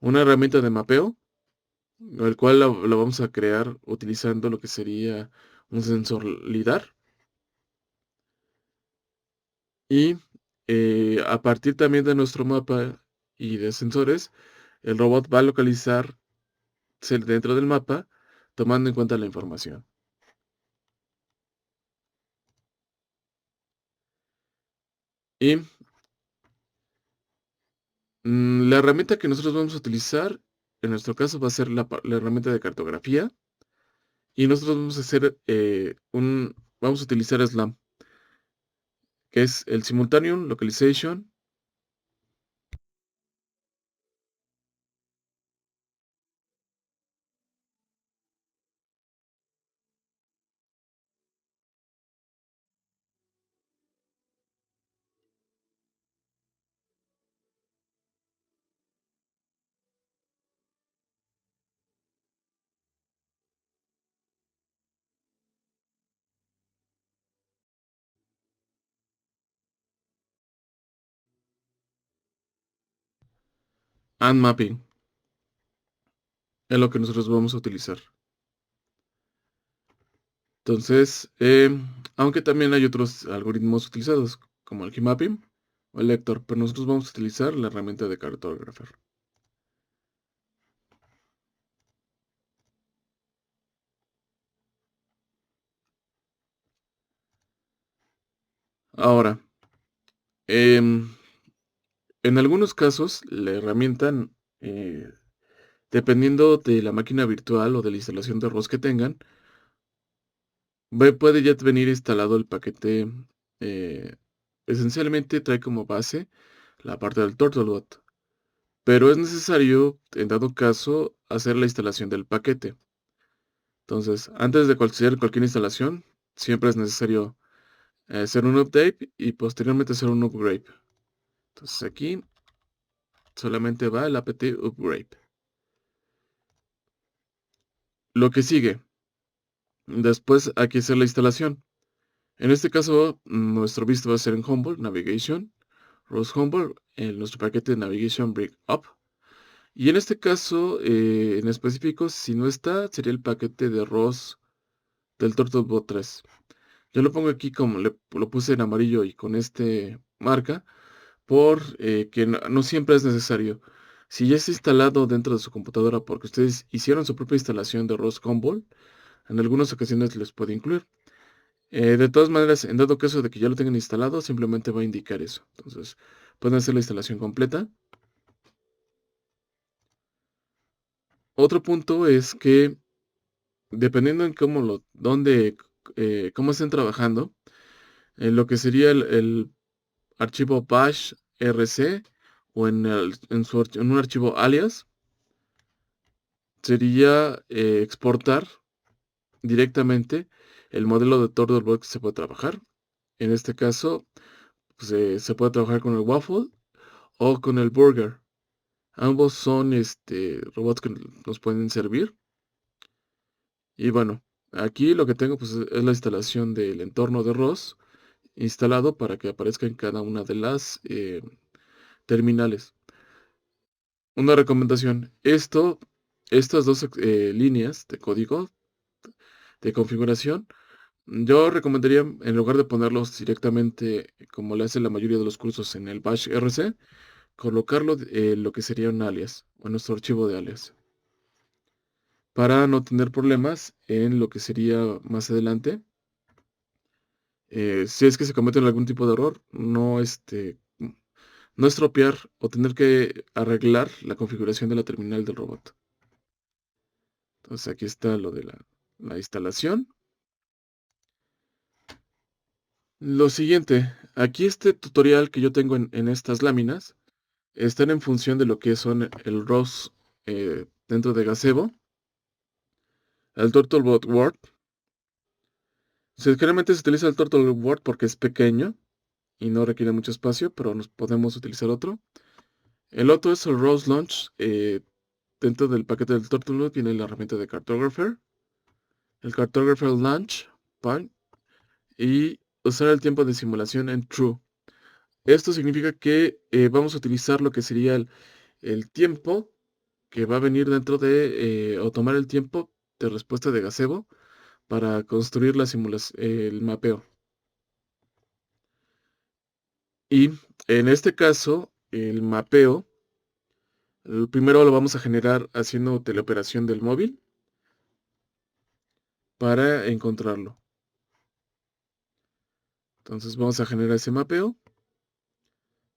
Una herramienta de mapeo, el cual la vamos a crear utilizando lo que sería un sensor LIDAR. Y a partir también de nuestro mapa y de sensores, el robot va a localizar dentro del mapa, tomando en cuenta la información. Y la herramienta que nosotros vamos a utilizar, en nuestro caso, va a ser la herramienta de cartografía. Y nosotros vamos a hacer vamos a utilizar SLAM, que es el Simultaneous Localization. and mapping. Es lo que nosotros vamos a utilizar. Entonces, aunque también hay otros algoritmos utilizados, como el Gmapping o el Lector, pero nosotros vamos a utilizar la herramienta de Cartographer. Ahora, em, en algunos casos, la herramienta, eh, dependiendo de la máquina virtual o de la instalación de ROS que tengan, puede ya venir instalado el paquete. eh, Esencialmente trae como base la parte del Turtlebot, pero es necesario, en dado caso, hacer la instalación del paquete. Entonces, antes de hacer cualquier instalación, siempre es necesario hacer un update y posteriormente hacer un upgrade. Entonces aquí solamente va el apt upgrade. Lo que sigue, después hay que hacer la instalación. En este caso, nuestro visto va a ser en Humble, Navigation, ROS Humble, en nuestro paquete de Navigation Break Up. Y en este caso, en específico, si no está, sería el paquete de ROS del Turtlebot 3. Yo lo pongo aquí como lo puse en amarillo y con este marca, por que no siempre es necesario. Si ya está instalado dentro de su computadora porque ustedes hicieron su propia instalación de ROS Humble, en algunas ocasiones les puede incluir. De todas maneras, en dado caso de que ya lo tengan instalado, simplemente va a indicar eso. Entonces, pueden hacer la instalación completa. Otro punto es que, dependiendo en cómo estén trabajando, en lo que sería el archivo bash rc o en un archivo alias, sería exportar directamente el modelo de Turtlebot que se puede trabajar. En este caso, pues, se puede trabajar con el Waffle o con el Burger. Ambos son robots que nos pueden servir. Y bueno, aquí lo que tengo pues, es la instalación del entorno de ROS instalado para que aparezca en cada una de las terminales. Una recomendación, estas dos líneas de código de configuración, yo recomendaría, en lugar de ponerlos directamente como le hace la mayoría de los cursos en el bash rc, colocarlo lo que sería un alias o nuestro archivo de alias, para no tener problemas en lo que sería más adelante. Si es que se comete algún tipo de error, no estropear o tener que arreglar la configuración de la terminal del robot. Entonces aquí está lo de la instalación. Lo siguiente, aquí este tutorial que yo tengo en estas láminas están en función de lo que son el ROS dentro de Gazebo, el Turtlebot Word. Generalmente se utiliza el Turtlebot Word porque es pequeño y no requiere mucho espacio, pero nos podemos utilizar otro. El otro es el ROS Launch. Dentro del paquete del Turtlebot viene la herramienta de Cartographer, el Cartographer Launch, Point, y usar el tiempo de simulación en True. Esto significa que vamos a utilizar lo que sería el tiempo que va a venir dentro de, o tomar el tiempo de respuesta de Gazebo para construir el mapeo. Y en este caso, el mapeo, primero lo vamos a generar haciendo teleoperación del móvil para encontrarlo. Entonces vamos a generar ese mapeo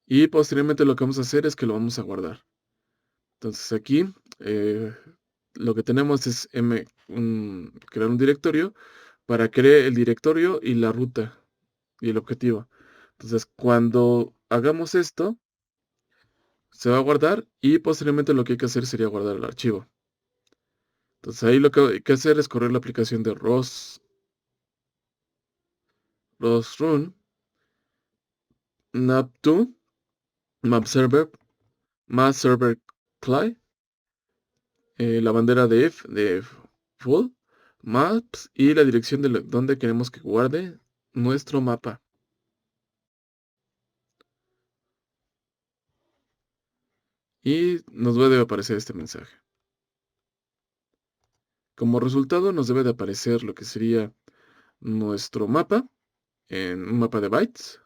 y posteriormente lo que vamos a hacer es que lo vamos a guardar. Entonces aquí lo que tenemos es crear un directorio para crear el directorio y la ruta y el objetivo. Entonces cuando hagamos esto, se va a guardar y posteriormente lo que hay que hacer sería guardar el archivo. Entonces ahí lo que hay que hacer es correr la aplicación de ROS Run Nap2 Map Server Mass Server Client, la bandera de full maps y la dirección de donde queremos que guarde nuestro mapa. y nos debe de aparecer este mensaje. Como resultado nos debe de aparecer lo que sería nuestro mapa, en un mapa de bytes,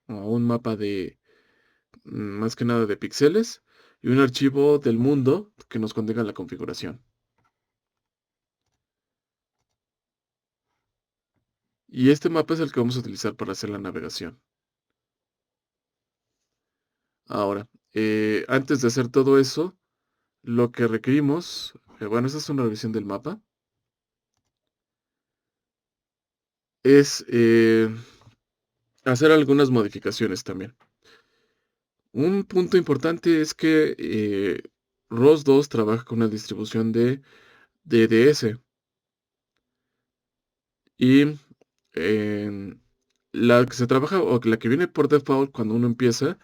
o un mapa de más que nada de píxeles, y un archivo del mundo que nos contenga la configuración. Y este mapa es el que vamos a utilizar para hacer la navegación. Ahora, antes de hacer todo eso, lo que requerimos, bueno, esta es una revisión del mapa, es hacer algunas modificaciones también. Un punto importante es que ROS 2 trabaja con una distribución de DDS y la que se trabaja o la que viene por default cuando uno empieza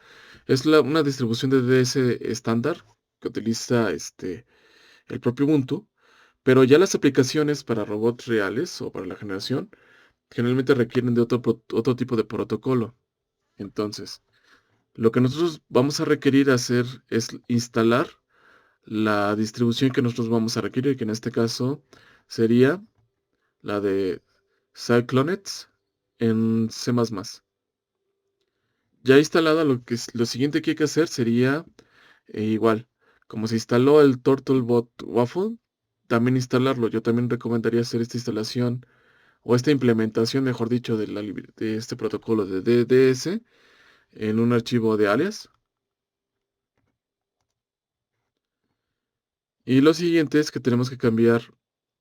es una distribución de DDS estándar que utiliza el propio Ubuntu, pero ya las aplicaciones para robots reales o para la generación generalmente requieren de otro tipo de protocolo. Entonces, lo que nosotros vamos a requerir hacer es instalar la distribución que nosotros vamos a requerir, que en este caso sería la de Cyclonets en C++. Ya instalada, lo siguiente que hay que hacer sería igual, como se instaló el TurtleBot Waffle, también instalarlo. Yo también recomendaría hacer esta instalación o esta implementación, mejor dicho, de este protocolo de DDS en un archivo de alias. Y lo siguiente es que tenemos que cambiar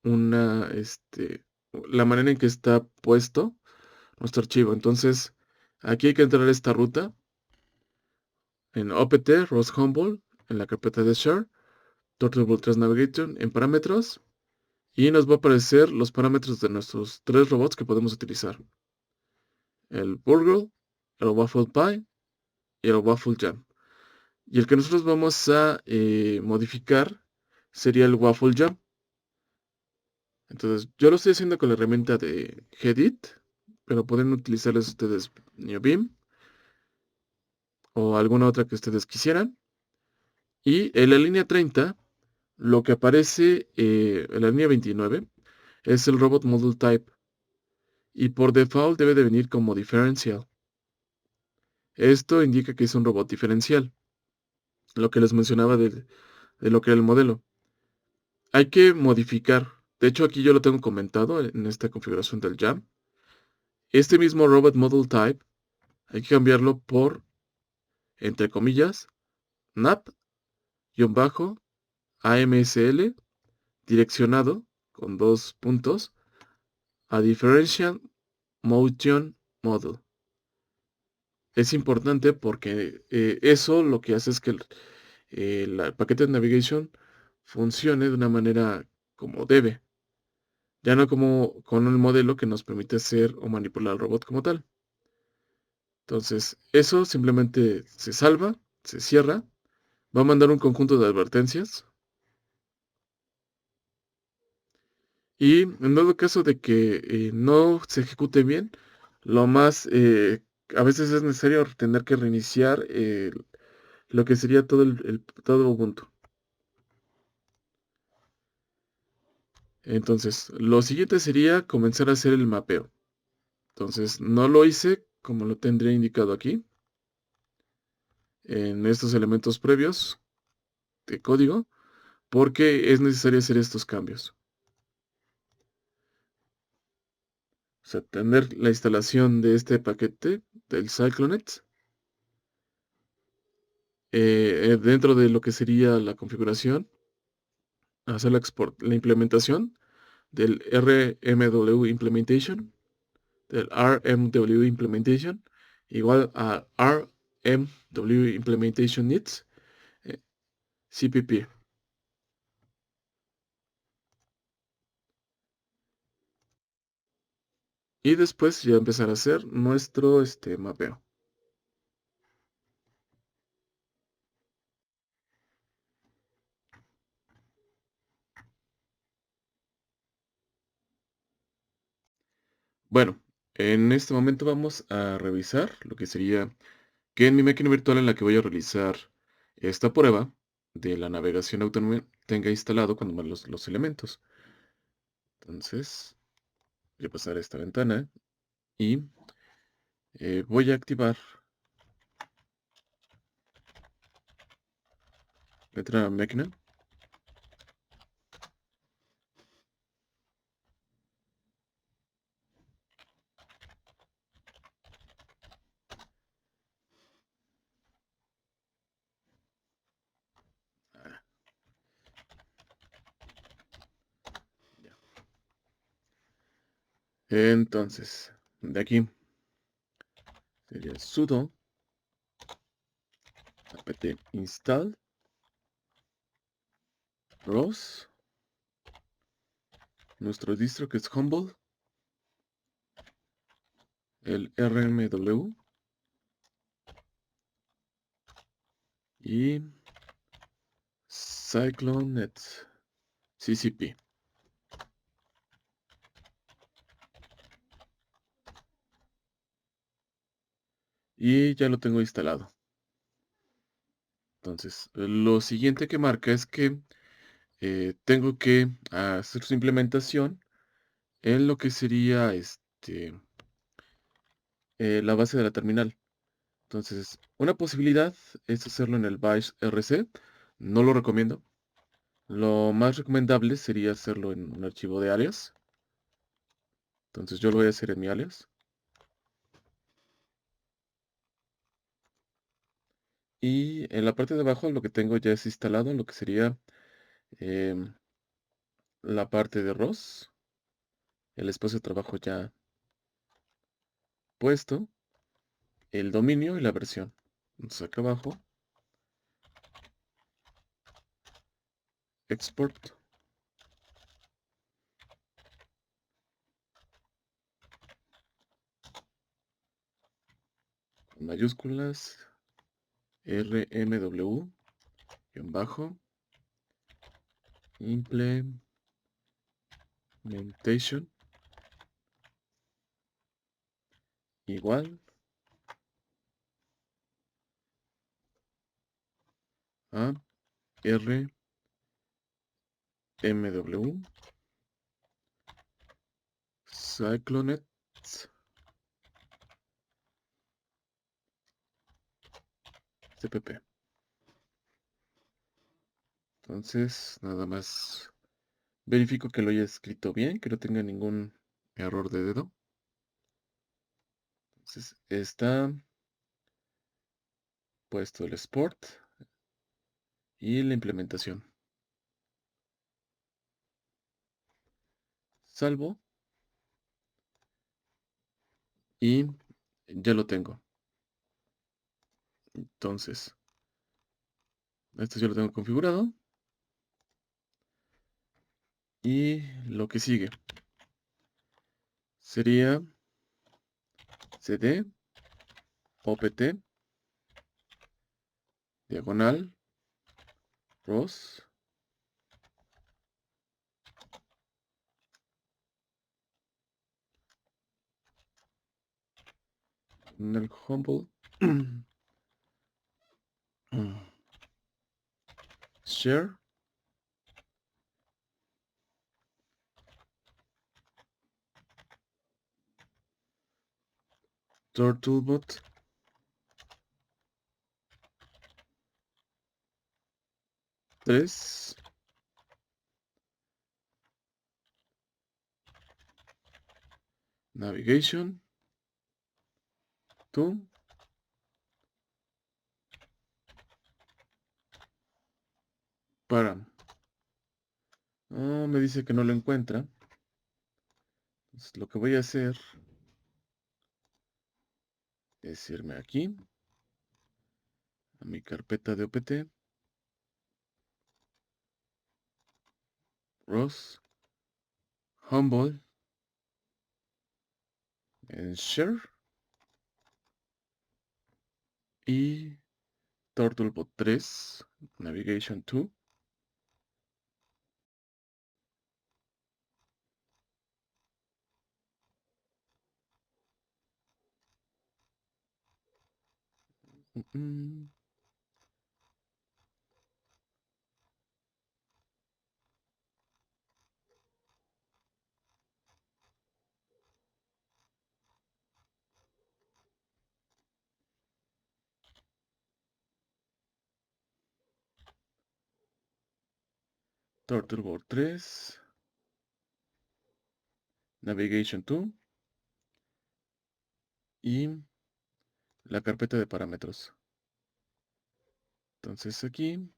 la manera en que está puesto nuestro archivo. Entonces, aquí hay que entrar a esta ruta en opt, ROS Humble, en la carpeta de share, TurtleBot 3 Navigation, en parámetros, y nos va a aparecer los parámetros de nuestros tres robots que podemos utilizar. El Burgle, el Waffle Pie y el Waffle Jam. Y el que nosotros vamos a modificar sería el Waffle Jam. Entonces, yo lo estoy haciendo con la herramienta de Gedit, pero pueden utilizarles ustedes NeoBeam o alguna otra que ustedes quisieran. Y en la línea 30, lo que aparece en la línea 29 es el Robot Model Type. Y por default debe de venir como Differential. Esto indica que es un robot diferencial. Lo que les mencionaba de lo que era el modelo. Hay que modificar. De hecho, aquí yo lo tengo comentado en esta configuración del Jam. Este mismo Robot Model Type hay que cambiarlo por, entre comillas, NAP-AMSL direccionado con dos puntos a Differential Motion Model. Es importante porque eso lo que hace es que el paquete de navigation funcione de una manera como debe, ya no como con un modelo que nos permite hacer o manipular al robot como tal. Entonces, eso simplemente se salva, se cierra, va a mandar un conjunto de advertencias y en dado caso de que no se ejecute bien, lo más, a veces es necesario tener que reiniciar lo que sería todo Ubuntu. Entonces, lo siguiente sería comenzar a hacer el mapeo. Entonces, no lo hice como lo tendría indicado aquí, en estos elementos previos de código, porque es necesario hacer estos cambios. O sea, tener la instalación de este paquete del Cyclonet dentro de lo que sería la configuración, hacer la implementación del RMW Implementation, del RMW Implementation, igual a RMW Implementation Needs, CPP. Y después ya empezar a hacer nuestro mapeo. Bueno, en este momento vamos a revisar lo que sería que en mi máquina virtual en la que voy a realizar esta prueba de la navegación autónoma tenga instalado cuando más los elementos. Entonces, voy a pasar a esta ventana y voy a activar letra máquina. Ah, ya. Entonces, de aquí sería sudo apt install ROS, nuestro distro que es Humble, el RMW y CycloneNet CCP. Y ya lo tengo instalado. Entonces, lo siguiente que marca es que tengo que hacer su implementación en lo que sería la base de la terminal. Entonces, una posibilidad es hacerlo en el Bash RC. No lo recomiendo. Lo más recomendable sería hacerlo en un archivo de alias. Entonces yo lo voy a hacer en mi alias. Y en la parte de abajo lo que tengo ya es instalado lo que sería em, la parte de ROS, el espacio de trabajo ya puesto, el dominio y la versión. Entonces acá abajo, export, con mayúsculas, RMW, guión bajo, implementation, igual a RMW, Cyclonet, CPP. Entonces, nada más verifico que lo haya escrito bien, que no tenga ningún error de dedo. Entonces, está puesto el Sport y la implementación. Salvo y ya lo tengo. Entonces, esto ya lo tengo configurado. Y lo que sigue sería cd opt diagonal ROS en el Humble share Turtlebot tres navigation to param. Me dice que no lo encuentra. Entonces, lo que voy a hacer es irme aquí a mi carpeta de opt, ROS, Humble, en share y Turtlebot 3 Navigation 2. Mm, Turtleboard 3, Navigation 2 y la carpeta de parámetros. Entonces aquí,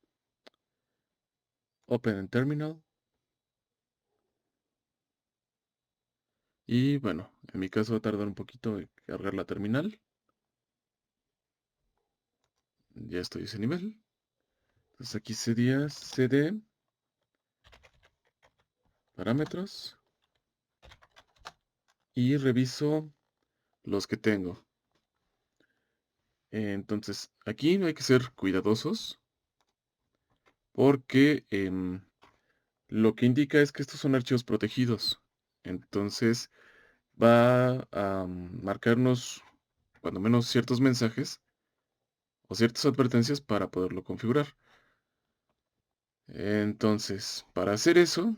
Open en Terminal. Y bueno, en mi caso va a tardar un poquito en cargar la terminal. Ya estoy a ese nivel. Entonces aquí sería cd parámetros y reviso los que tengo. Entonces aquí no hay que ser cuidadosos porque lo que indica es que estos son archivos protegidos. Entonces va a marcarnos cuando menos ciertos mensajes o ciertas advertencias para poderlo configurar. Entonces, para hacer eso,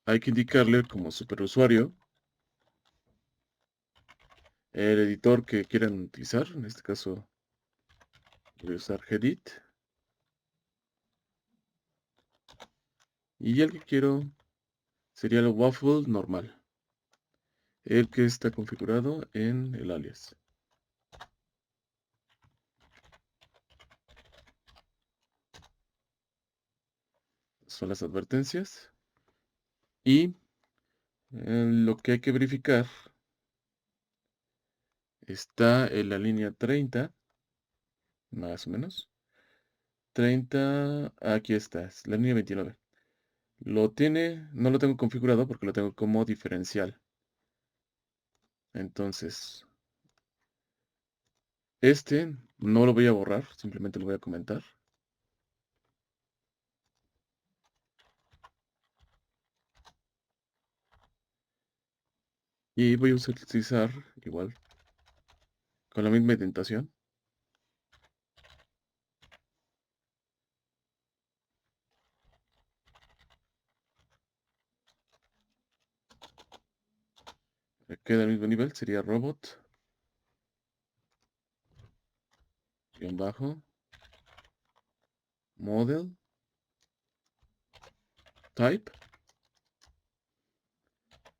hay que indicarle como superusuario el editor que quieran utilizar. En este caso, voy a usar Gedit. Y el que quiero sería el waffle normal, el que está configurado en el alias. Son las advertencias. Y lo que hay que verificar está en la línea 30, más o menos. 30, aquí está, es la línea 29. No lo tengo configurado porque lo tengo como diferencial. Entonces, este no lo voy a borrar, simplemente lo voy a comentar. Y voy a utilizar igual, con la misma indentación. Queda al mismo nivel, sería robot, guión bajo, model, type,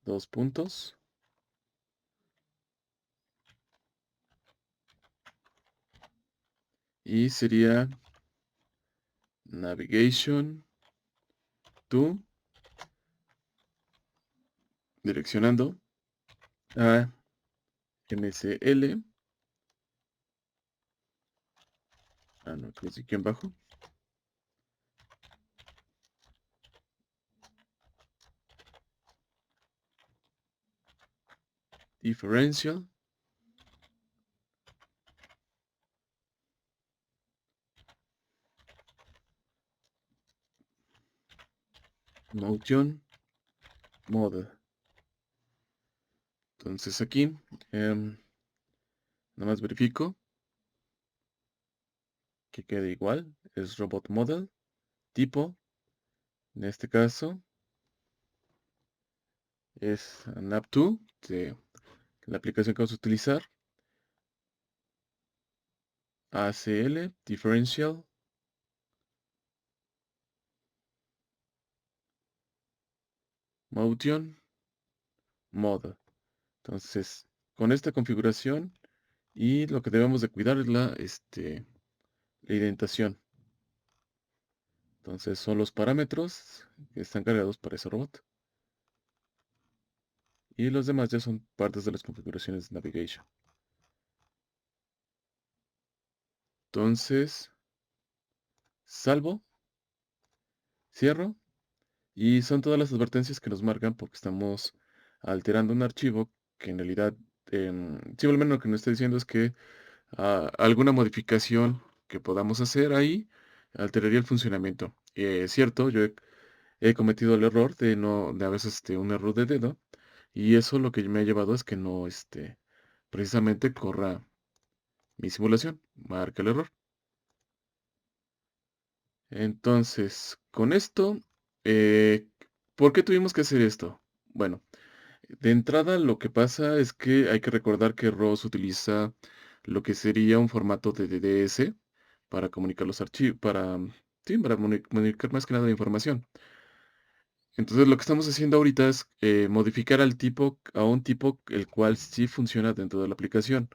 dos puntos. Y sería navigation to, direccionando a MSL, no, que es guión bajo, differential, motion, model. Entonces aquí, nada más verifico que quede igual, es robot model, tipo, en este caso, es NAP2, que la aplicación que vamos a utilizar, ACL, differential, motion, model. Entonces, con esta configuración y lo que debemos de cuidar es la indentación. Entonces, son los parámetros que están cargados para ese robot. Y los demás ya son partes de las configuraciones de navigation. Entonces, salvo, cierro. Y son todas las advertencias que nos marcan porque estamos alterando un archivo que en realidad, simplemente lo que nos está diciendo es que alguna modificación que podamos hacer ahí alteraría el funcionamiento. Es cierto, he cometido el error de no, de a veces un error de dedo, y eso lo que me ha llevado es que no, precisamente corra mi simulación, marca el error. Entonces, con esto, eh, ¿por qué tuvimos que hacer esto? Bueno, de entrada lo que pasa es que hay que recordar que ROS utiliza lo que sería un formato de DDS para comunicar los archivos, sí, para comunicar más que nada la información. Entonces lo que estamos haciendo ahorita es modificar a un tipo el cual sí funciona dentro de la aplicación.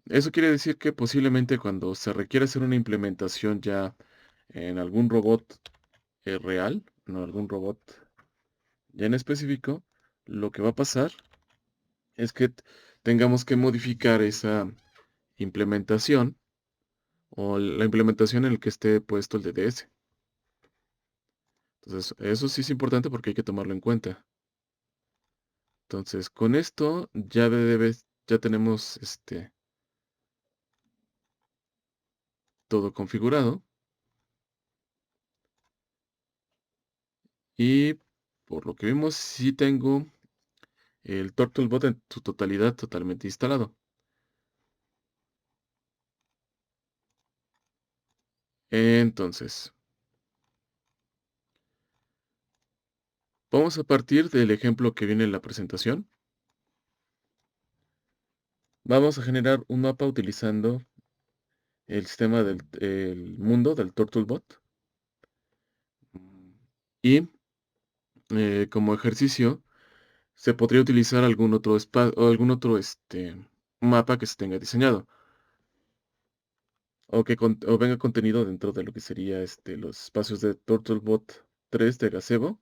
Eso quiere decir que posiblemente cuando se requiera hacer una implementación ya en algún robot real, no algún robot ya en específico, lo que va a pasar es que tengamos que modificar esa implementación o la implementación en la que esté puesto el DDS. Entonces, eso sí es importante porque hay que tomarlo en cuenta. Entonces, con esto ya tenemos todo configurado y por lo que vimos, sí tengo el TurtleBot en su totalidad totalmente instalado. Entonces, vamos a partir del ejemplo que viene en la presentación. Vamos a generar un mapa utilizando el sistema el mundo del TurtleBot. Y como ejercicio, se podría utilizar algún otro o algún otro mapa que se tenga diseñado o o venga contenido dentro de lo que sería los espacios de TurtleBot 3 de Gazebo.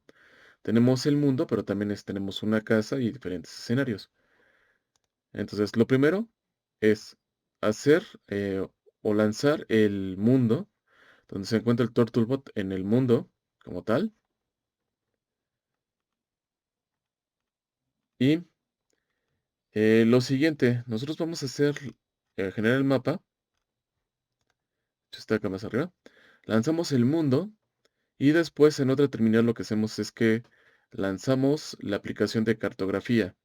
Tenemos el mundo, pero también tenemos una casa y diferentes escenarios. Entonces, lo primero es hacer o lanzar el mundo, donde se encuentra el TurtleBot en el mundo como tal. Y lo siguiente, nosotros vamos a generar el mapa, está acá más arriba. Lanzamos el mundo y después en otra terminal lo que hacemos es que lanzamos la aplicación de cartografía.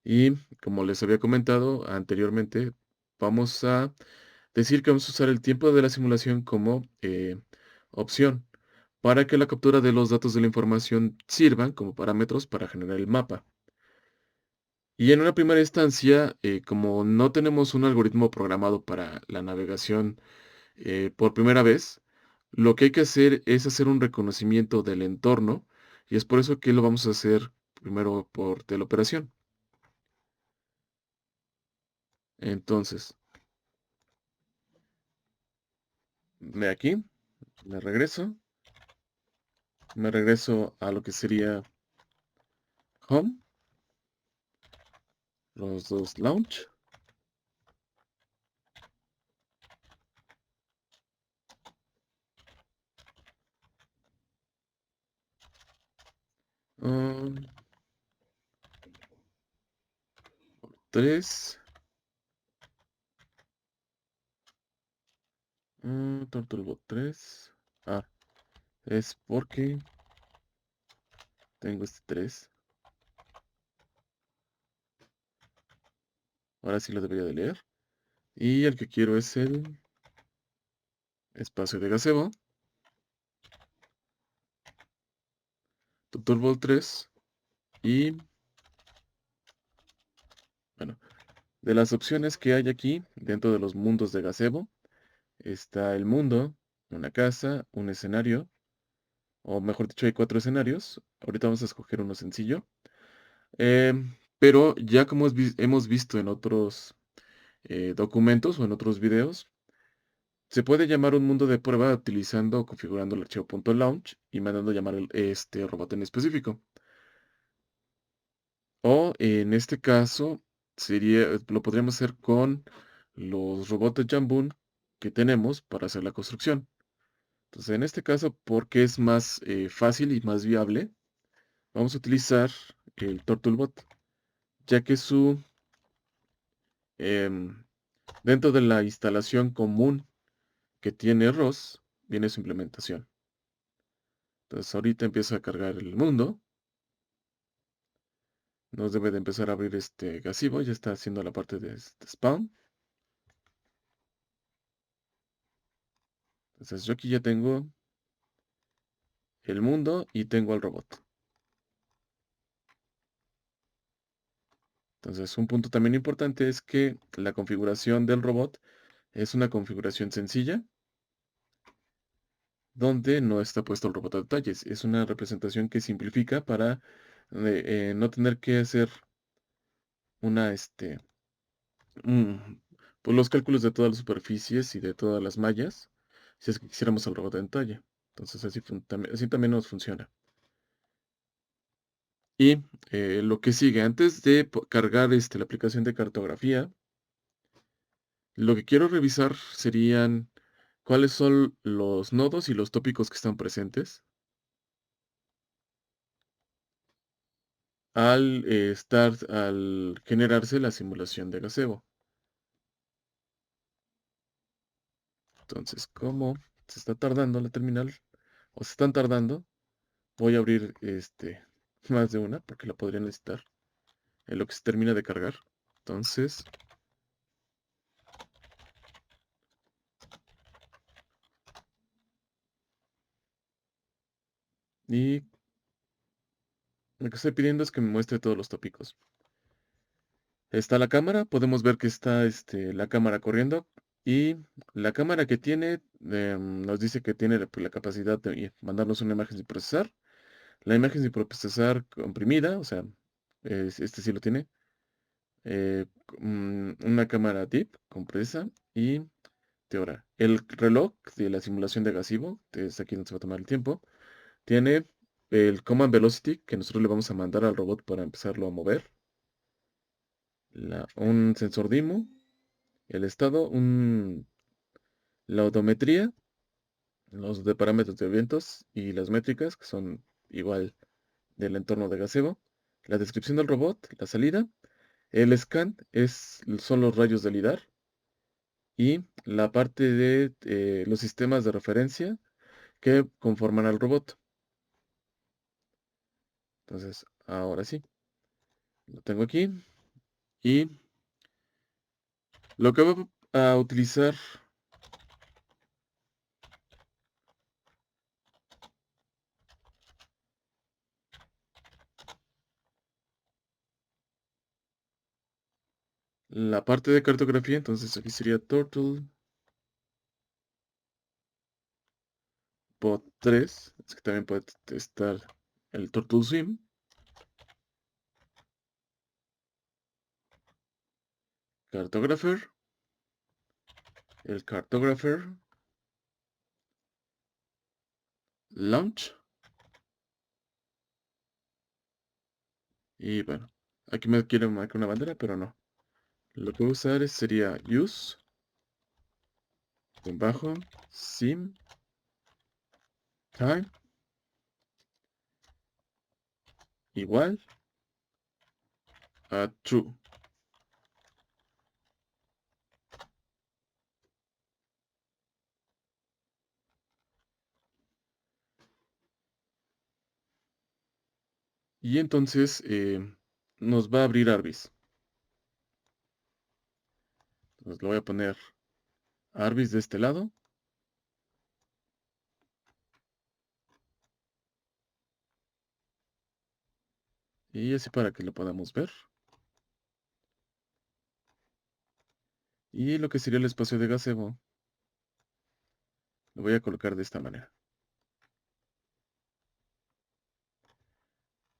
Y como les había comentado anteriormente, vamos a decir que vamos a usar el tiempo de la simulación como opción para que la captura de los datos de la información sirvan como parámetros para generar el mapa. Y en una primera instancia, como no tenemos un algoritmo programado para la navegación por primera vez, lo que hay que hacer es hacer un reconocimiento del entorno y es por eso que lo vamos a hacer primero por teleoperación. Entonces, de aquí, me regreso, me regreso a lo que sería Home, los dos Launch. um, 3, Turtlebot 3. Ah, es porque tengo este 3. Ahora sí lo debería de leer. Y el que quiero es el espacio de gazebo. Turtlebot 3. Y bueno, de las opciones que hay aquí dentro de los mundos de gazebo, está el mundo, una casa, un escenario, o mejor dicho, hay 4 escenarios. Ahorita vamos a escoger uno sencillo. Pero ya como hemos visto en otros documentos o en otros videos, se puede llamar un mundo de prueba utilizando o configurando el archivo .launch y mandando llamar este robot en específico. O en este caso, lo podríamos hacer con los robots de Jambun que tenemos para hacer la construcción. Entonces, en este caso, porque es más fácil y más viable, vamos a utilizar el TurtleBot, ya que em, dentro de la instalación común que tiene ROS, viene su implementación. Entonces, ahorita empieza a cargar el mundo. Nos debe de empezar a abrir este gazebo, ya está haciendo la parte de spawn. Entonces, yo aquí ya tengo el mundo y tengo al robot. Entonces, un punto también importante es que la configuración del robot Es una configuración sencilla donde no está puesto el robot a detalles. Es una representación que simplifica para no tener que hacer una, pues los cálculos de todas las superficies y de todas las mallas, si es que quisiéramos el robot en detalle. Entonces así también nos funciona. Y lo que sigue, antes de cargar la aplicación de cartografía, lo que quiero revisar serían cuáles son los nodos y los tópicos que están presentes al generarse la simulación de gazebo. Entonces, como se está tardando la terminal, o se están tardando, voy a abrir más de una porque la podría necesitar en lo que se termina de cargar. Entonces, y lo que estoy pidiendo es que me muestre todos los tópicos. Está la cámara, podemos ver que está la cámara corriendo y la cámara que tiene nos dice que tiene la capacidad de mandarnos una imagen sin procesar. La imagen sin procesar comprimida, o sea, este sí lo tiene. Una cámara DIP compresa y Teora. El reloj de la simulación de Gazebo, que es aquí donde se va a tomar el tiempo, tiene el Command Velocity que nosotros le vamos a mandar al robot para empezarlo a mover. Un sensor DIMO, el estado, la odometría, los de parámetros de vientos y las métricas, que son igual del entorno de Gazebo. La descripción del robot, la salida. El scan son los rayos de lidar. Y la parte de los sistemas de referencia que conforman al robot. Entonces, ahora sí, lo tengo aquí. Y lo que voy a utilizar, la parte de cartografía, entonces aquí sería Turtle Bot 3. Es que también puede estar el Turtle Swim. Cartographer. El Cartographer. Launch. Y bueno, aquí me quiere marcar una bandera, pero no. Lo que voy a usar sería use, bajo, sim, time, igual a true. Y entonces nos va a abrir Arbis. Entonces lo voy a poner Arbis de este lado. Y así para que lo podamos ver. Y lo que sería el espacio de gazebo, lo voy a colocar de esta manera.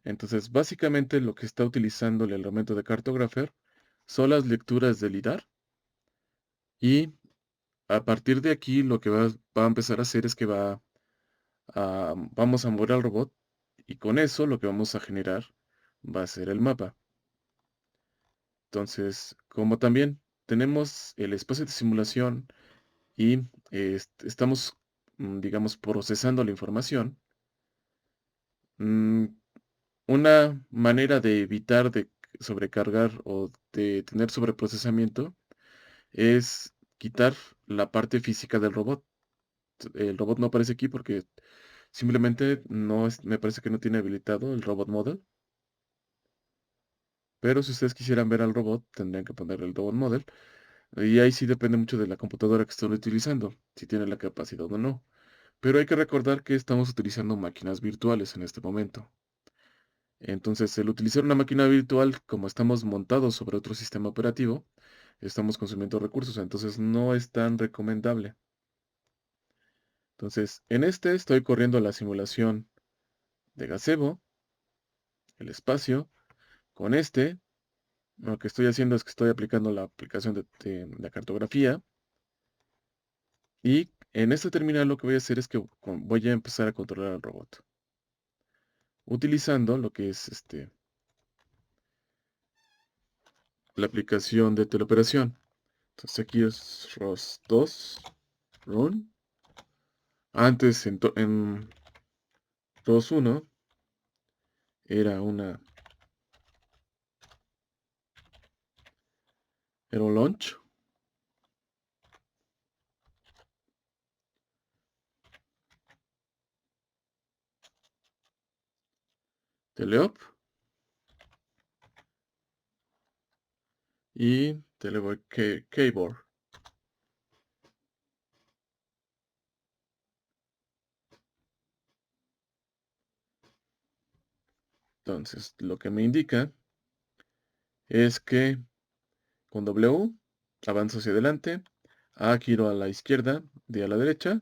Entonces, básicamente lo que está utilizando el elemento de Cartographer son las lecturas del lidar. Y a partir de aquí lo que va a empezar a hacer es que vamos a mover al robot. Y con eso lo que vamos a generar va a ser el mapa. Entonces, como también tenemos el espacio de simulación y estamos, digamos, procesando la información, mm, una manera de evitar de sobrecargar o de tener sobreprocesamiento es quitar la parte física del robot. El robot no aparece aquí porque simplemente me parece que no tiene habilitado el robot model. Pero si ustedes quisieran ver al robot, tendrían que poner el robot model. Y ahí sí depende mucho de la computadora que estén utilizando, si tiene la capacidad o no. Pero hay que recordar que estamos utilizando máquinas virtuales en este momento. Entonces, el utilizar una máquina virtual, como estamos montados sobre otro sistema operativo, estamos consumiendo recursos, entonces no es tan recomendable. Entonces, en este estoy corriendo la simulación de gazebo, el espacio. Con este, lo que estoy haciendo es que estoy aplicando la aplicación de la cartografía. Y en este terminal lo que voy a hacer es que voy a empezar a controlar al robot. Utilizando lo que es la aplicación de teleoperación. Entonces aquí es ROS2, run. Antes en ROS1 era un launch. Teleop y keyboard. Entonces, lo que me indica es que con W avanzo hacia adelante, A giro a la izquierda, D a la derecha,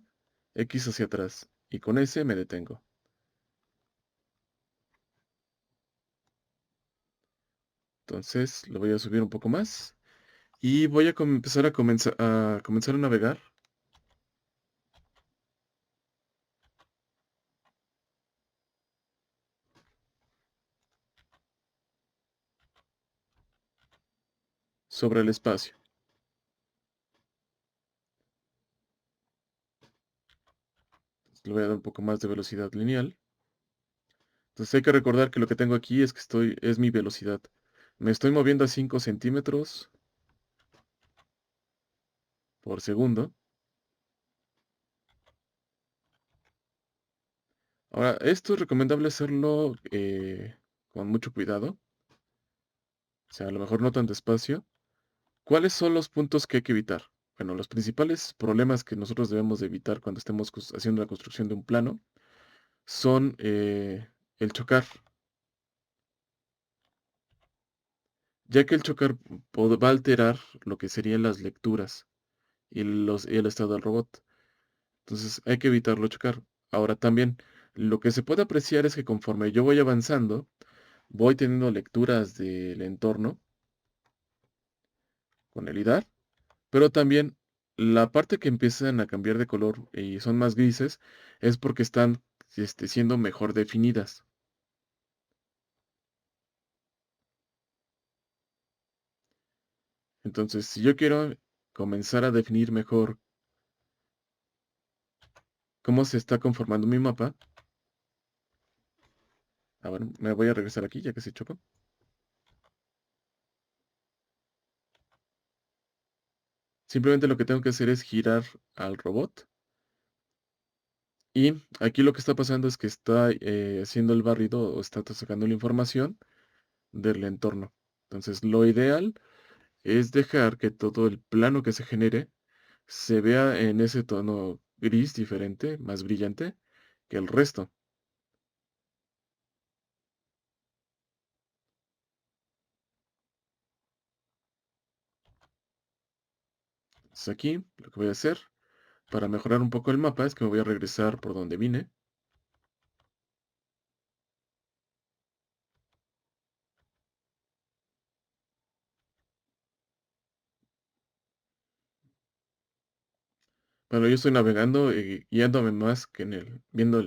X hacia atrás y con S me detengo. Entonces, lo voy a subir un poco más y voy a empezar a comenzar a navegar sobre el espacio. Le voy a dar un poco más de velocidad lineal. Entonces hay que recordar que lo que tengo aquí es mi velocidad. Me estoy moviendo a 5 centímetros por segundo. Ahora, esto es recomendable hacerlo con mucho cuidado. O sea, a lo mejor no tan despacio. ¿Cuáles son los puntos que hay que evitar? Bueno, los principales problemas que nosotros debemos de evitar cuando estemos haciendo la construcción de un plano son el chocar, ya que el chocar va a alterar lo que serían las lecturas y el estado del robot. Entonces hay que evitarlo chocar. Ahora también, lo que se puede apreciar es que conforme yo voy avanzando, voy teniendo lecturas del entorno con el lidar, pero también la parte que empiezan a cambiar de color y son más grises es porque están siendo mejor definidas. Entonces, si yo quiero comenzar a definir mejor cómo se está conformando mi mapa, a ver, me voy a regresar aquí ya que se chocó. Simplemente lo que tengo que hacer es girar al robot. Y aquí lo que está pasando es que está haciendo el barrido o está sacando la información del entorno. Entonces, lo ideal es dejar que todo el plano que se genere se vea en ese tono gris diferente, más brillante que el resto. Entonces aquí lo que voy a hacer para mejorar un poco el mapa es que me voy a regresar por donde vine. Bueno, yo estoy navegando y guiándome más que viendo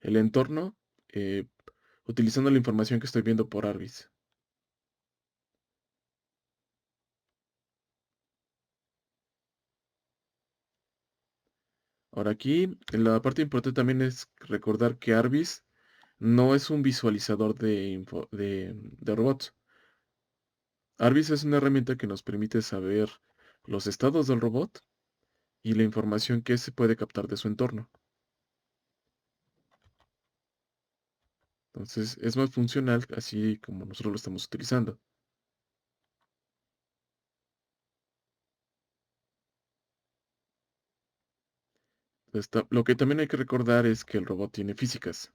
el entorno, eh, utilizando la información que estoy viendo por Arbis. Ahora aquí, la parte importante también es recordar que Arbis no es un visualizador de robots. Arbis es una herramienta que nos permite saber los estados del robot y la información que se puede captar de su entorno. Entonces es más funcional así como nosotros lo estamos utilizando. Lo que también hay que recordar es que el robot tiene físicas.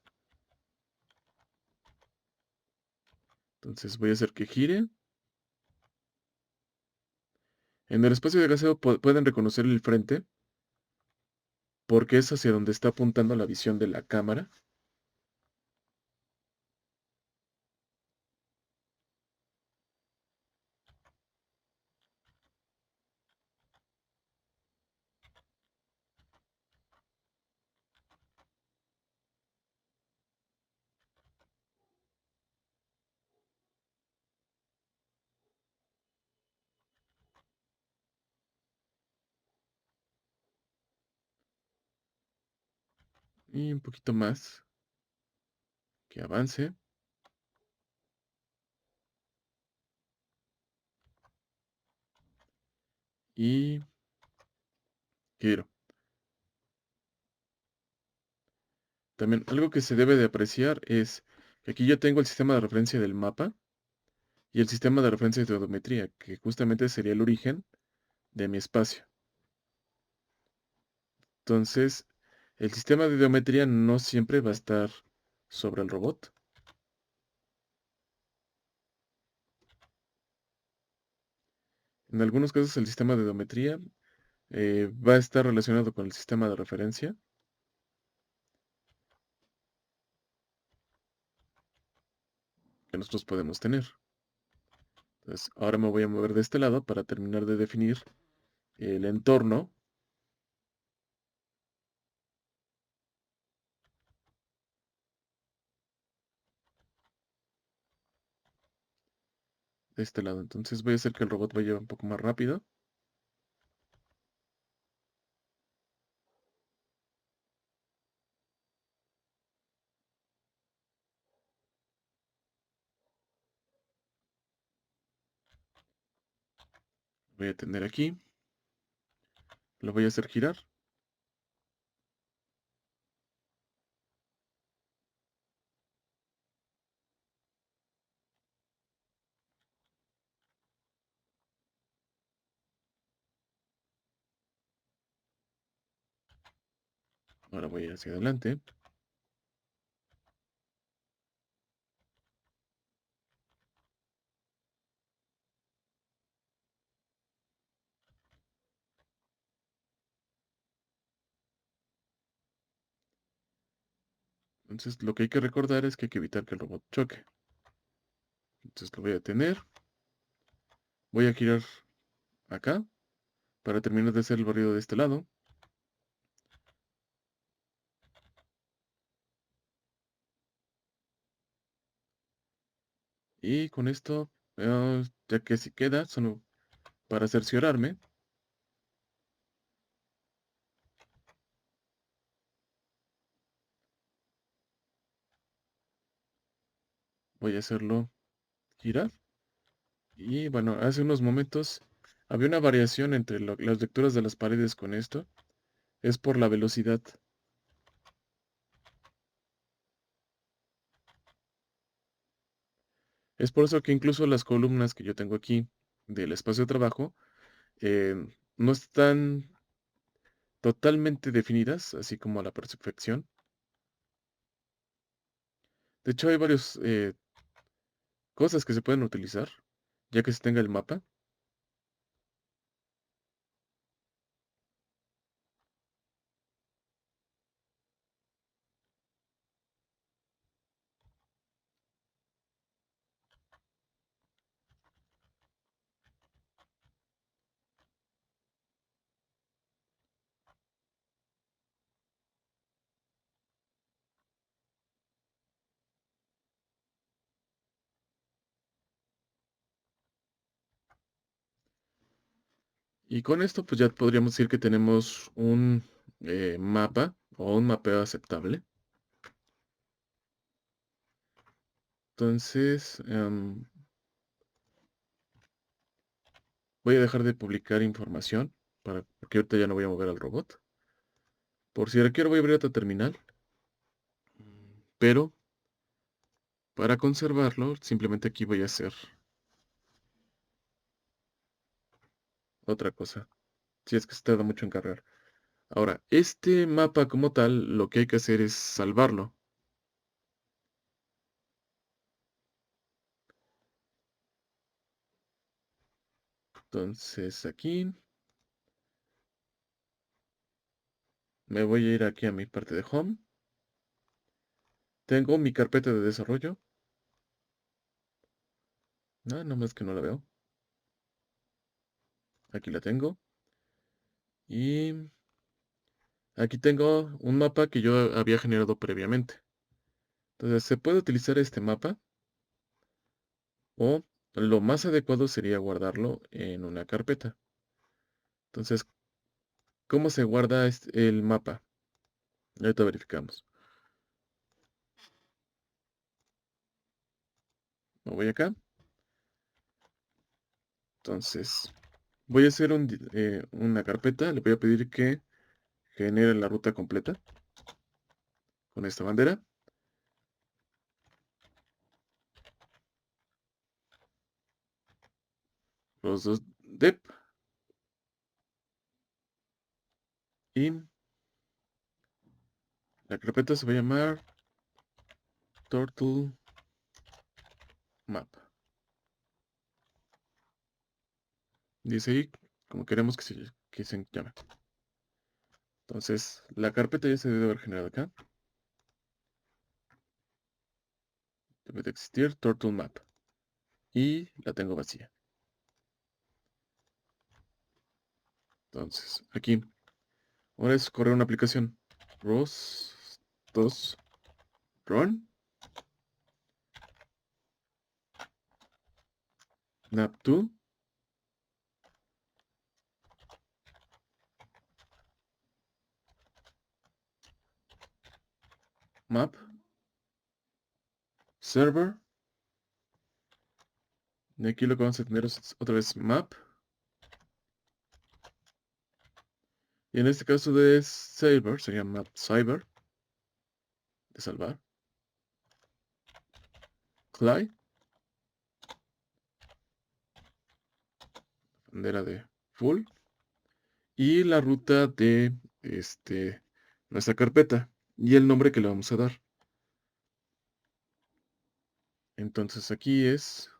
Entonces voy a hacer que gire En el espacio de gaseo pueden reconocer el frente porque es hacia donde está apuntando la visión de la cámara. Y un poquito más. Que avance. Y giro. También algo que se debe de apreciar es que aquí yo tengo el sistema de referencia del mapa y el sistema de referencia de odometría, que justamente sería el origen de mi espacio. Entonces, el sistema de geometría no siempre va a estar sobre el robot. En algunos casos el sistema de geometría va a estar relacionado con el sistema de referencia que nosotros podemos tener. Entonces, ahora me voy a mover de este lado para terminar de definir el entorno de este lado. Entonces voy a hacer que el robot vaya un poco más rápido. Voy a tener aquí. Lo voy a hacer girar. Ahora voy a ir hacia adelante. Entonces lo que hay que recordar es que hay que evitar que el robot choque. Entonces lo voy a detener. Voy a girar acá para terminar de hacer el barrido de este lado. Y con esto, ya que si queda, solo para cerciorarme, voy a hacerlo girar. Y bueno, hace unos momentos había una variación entre las lecturas de las paredes con esto. Es por la velocidad. Es por eso que incluso las columnas que yo tengo aquí del espacio de trabajo eh, no están totalmente definidas, así como a la perfección. De hecho, hay varias cosas que se pueden utilizar, ya que se tenga el mapa. Y con esto, pues ya podríamos decir que tenemos un mapa o un mapeo aceptable. Entonces, voy a dejar de publicar información porque ahorita ya no voy a mover al robot. Por si requiero, voy a abrir otra terminal. Pero para conservarlo, simplemente aquí voy a hacer otra cosa. Si es que se tarda mucho en cargar. Ahora, este mapa como tal, lo que hay que hacer es salvarlo. Entonces aquí me voy a ir aquí a mi parte de Home. Tengo mi carpeta de desarrollo. No, nomás que no la veo. Aquí la tengo. Y aquí tengo un mapa que yo había generado previamente. Entonces se puede utilizar este mapa o lo más adecuado sería guardarlo en una carpeta. Entonces, ¿cómo se guarda el mapa? Ahorita verificamos. Me voy acá. Entonces, voy a hacer una carpeta. Le voy a pedir que genere la ruta completa con esta bandera. Los dos dep. Y la carpeta se va a llamar Turtle Map. Dice ahí como queremos que se llame. Entonces, la carpeta ya se debe haber generado acá. Debe de existir Turtle Map. Y la tengo vacía. Entonces, aquí. Ahora es correr una aplicación. ROS 2 run nap2 map server. Y aquí lo que vamos a tener es otra vez map. Y en este caso de server sería map cyber. De salvar. Cly. Bandera de full. Y la ruta de nuestra carpeta. Y el nombre que le vamos a dar. Entonces aquí es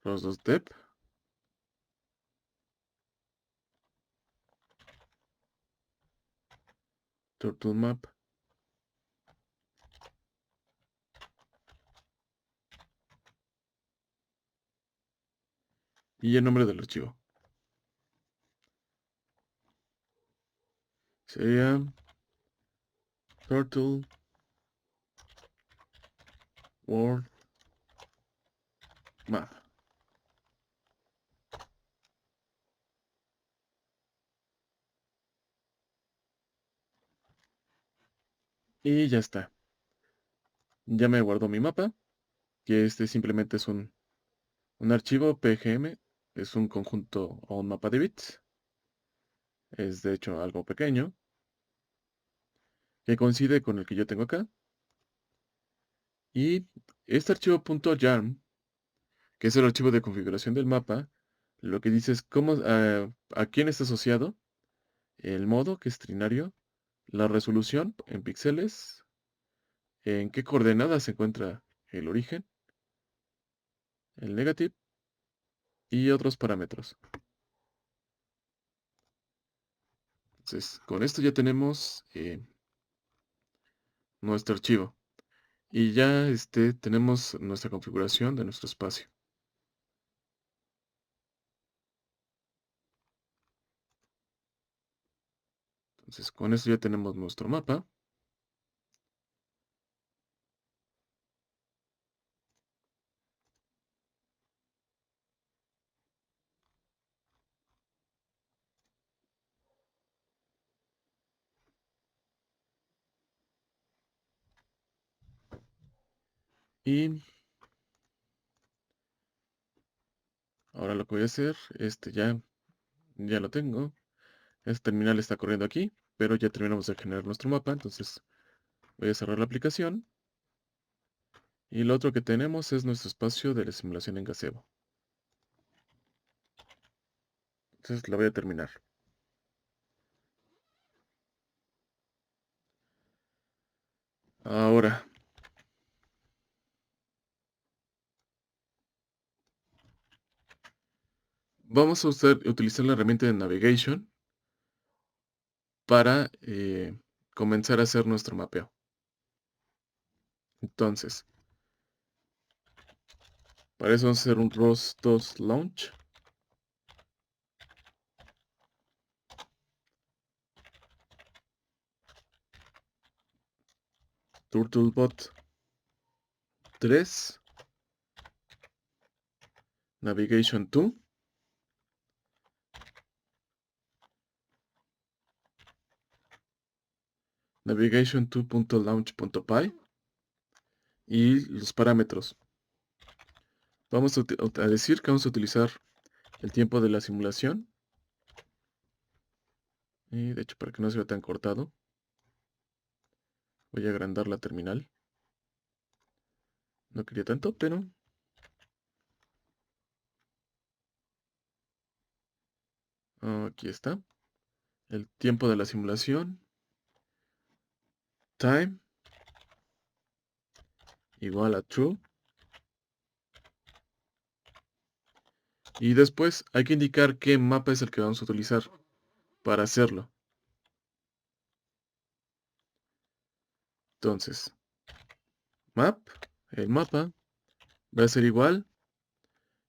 los dos dep. Turtle map. Y el nombre del archivo. Sería Turtle World Map. Y ya está. Ya me guardó mi mapa. Que simplemente es un archivo PGM. Es un conjunto o un mapa de bits. Es de hecho algo pequeño. Que coincide con el que yo tengo acá. Y este archivo .yarm, que es el archivo de configuración del mapa, lo que dice es a quién está asociado, el modo, que es trinario, la resolución en píxeles, en qué coordenadas se encuentra el origen, el negative y otros parámetros. Entonces, con esto ya tenemos nuestro archivo. Y ya tenemos nuestra configuración de nuestro espacio. Entonces, con esto ya tenemos nuestro mapa. Y ahora lo que voy a hacer, ya lo tengo. Este terminal está corriendo aquí, pero ya terminamos de generar nuestro mapa. Entonces, voy a cerrar la aplicación. Y lo otro que tenemos es nuestro espacio de la simulación en Gazebo. Entonces, la voy a terminar. Ahora, vamos a utilizar la herramienta de Navigation para comenzar a hacer nuestro mapeo. Entonces, para eso vamos a hacer un ROS2 launch. Turtlebot 3. Navigation 2. Navigation2.launch.py. Y los parámetros. Vamos a decir que vamos a utilizar el tiempo de la simulación. Y de hecho, para que no se vea tan cortado, voy a agrandar la terminal. No quería tanto, pero aquí está. El tiempo de la simulación. Time igual a true. Y después hay que indicar qué mapa es el que vamos a utilizar para hacerlo. Entonces, map, el mapa, va a ser igual.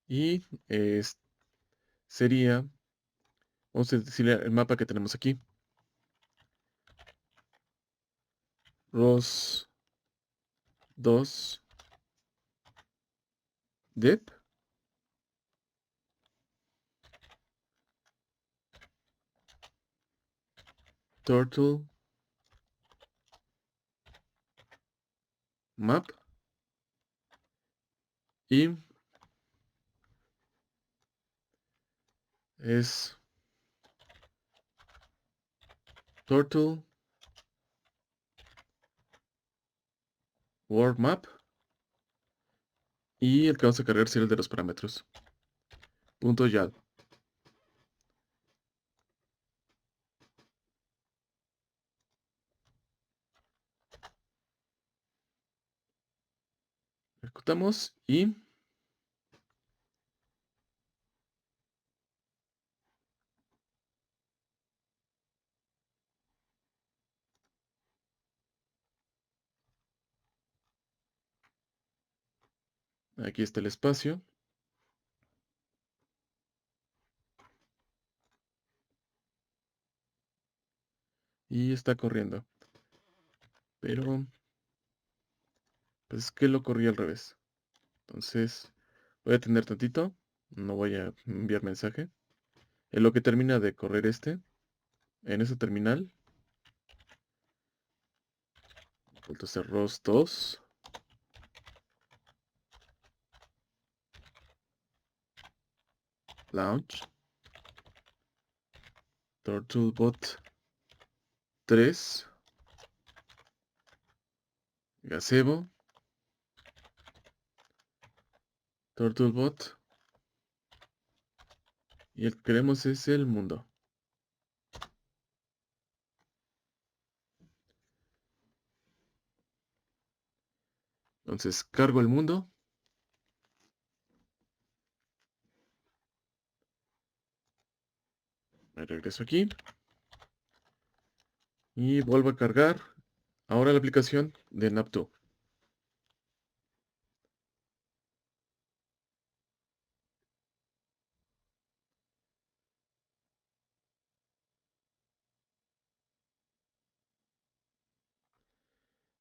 Y sería, vamos a decirle el mapa que tenemos aquí. ROS 2 dep turtle map y es turtle world map y el que vamos a cargar será el de los parámetros. Punto YAL. Ejecutamos y aquí está el espacio. Y está corriendo. Pero, pues es que lo corrí al revés. Entonces, voy a tener tantito. No voy a enviar mensaje. En lo que termina de correr en ese terminal, entonces ROS 2 launch turtlebot 3 gazebo turtlebot y el que queremos es el mundo. Entonces cargo el mundo. Me regreso aquí. Y vuelvo a cargar ahora la aplicación de Nap2.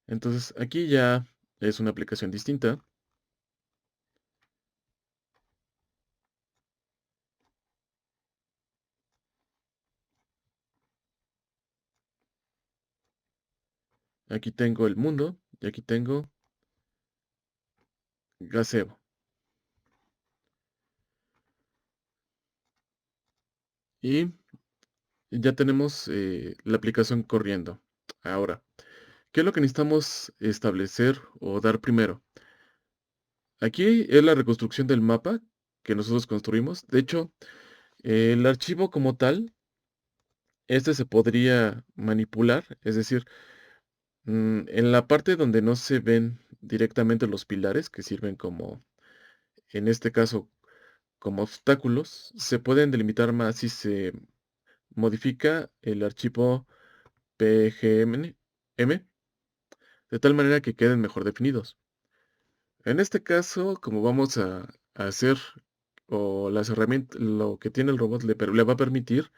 Entonces aquí ya es una aplicación distinta. Aquí tengo el mundo y aquí tengo gazebo. Y ya tenemos la aplicación corriendo. Ahora, ¿qué es lo que necesitamos establecer o dar primero? Aquí es la reconstrucción del mapa que nosotros construimos. De hecho, el archivo como tal, este se podría manipular, es decir, En la parte donde no se ven directamente los pilares, que sirven como, en este caso, como obstáculos, se pueden delimitar más si se modifica el archivo PGMN, de tal manera que queden mejor definidos. En este caso, como vamos a hacer, o las herramientas, lo que tiene el robot le va a permitir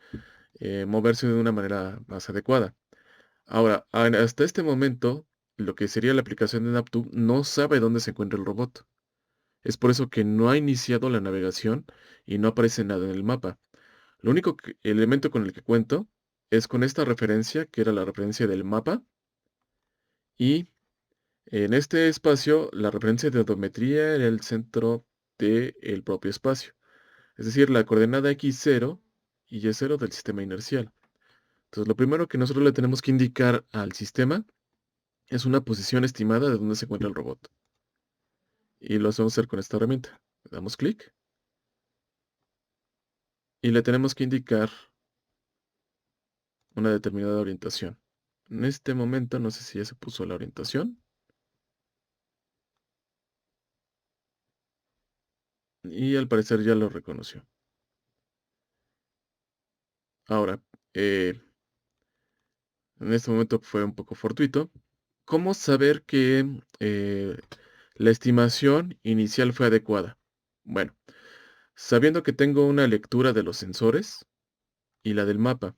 moverse de una manera más adecuada. Ahora, hasta este momento, lo que sería la aplicación de NavTube no sabe dónde se encuentra el robot. Es por eso que no ha iniciado la navegación y no aparece nada en el mapa. Lo único elemento con el que cuento es con esta referencia, que era la referencia del mapa, y en este espacio la referencia de odometría era el centro del propio espacio, es decir, la coordenada x0 y y0 del sistema inercial. Entonces, lo primero que nosotros le tenemos que indicar al sistema es una posición estimada de dónde se encuentra el robot. Y lo hacemos hacer con esta herramienta. Le damos clic y le tenemos que indicar una determinada orientación. En este momento no sé si ya se puso la orientación. Y al parecer ya lo reconoció. Ahora, en este momento fue un poco fortuito. ¿Cómo saber que la estimación inicial fue adecuada? Bueno, sabiendo que tengo una lectura de los sensores y la del mapa.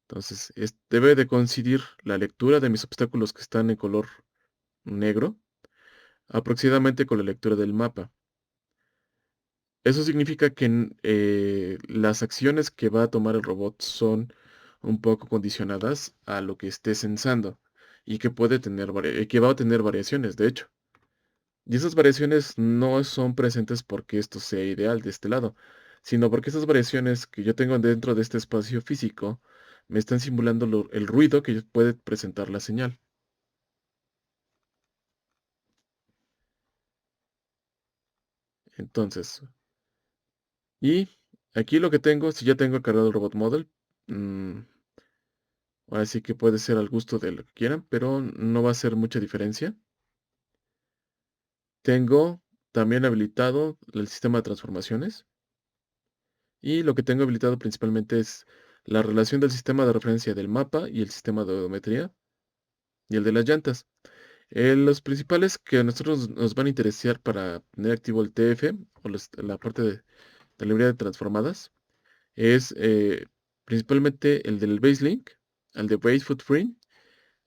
Entonces, debe de coincidir la lectura de mis obstáculos que están en color negro aproximadamente con la lectura del mapa. Eso significa que las acciones que va a tomar el robot son un poco condicionadas a lo que esté sensando y que puede tener que va a tener variaciones, de hecho. Y esas variaciones no son presentes porque esto sea ideal de este lado, sino porque esas variaciones que yo tengo dentro de este espacio físico me están simulando el ruido que puede presentar la señal. Entonces, y aquí lo que tengo, si ya tengo cargado el robot model, mm, ahora sí que puede ser al gusto de lo que quieran, pero no va a ser mucha diferencia. Tengo también habilitado el sistema de transformaciones y lo que tengo habilitado principalmente es la relación del sistema de referencia del mapa y el sistema de odometría y el de las llantas. Los principales que a nosotros nos van a interesar para tener activo el TF o la parte de librería de transformadas es principalmente el del BaseLink, el de Base Footprint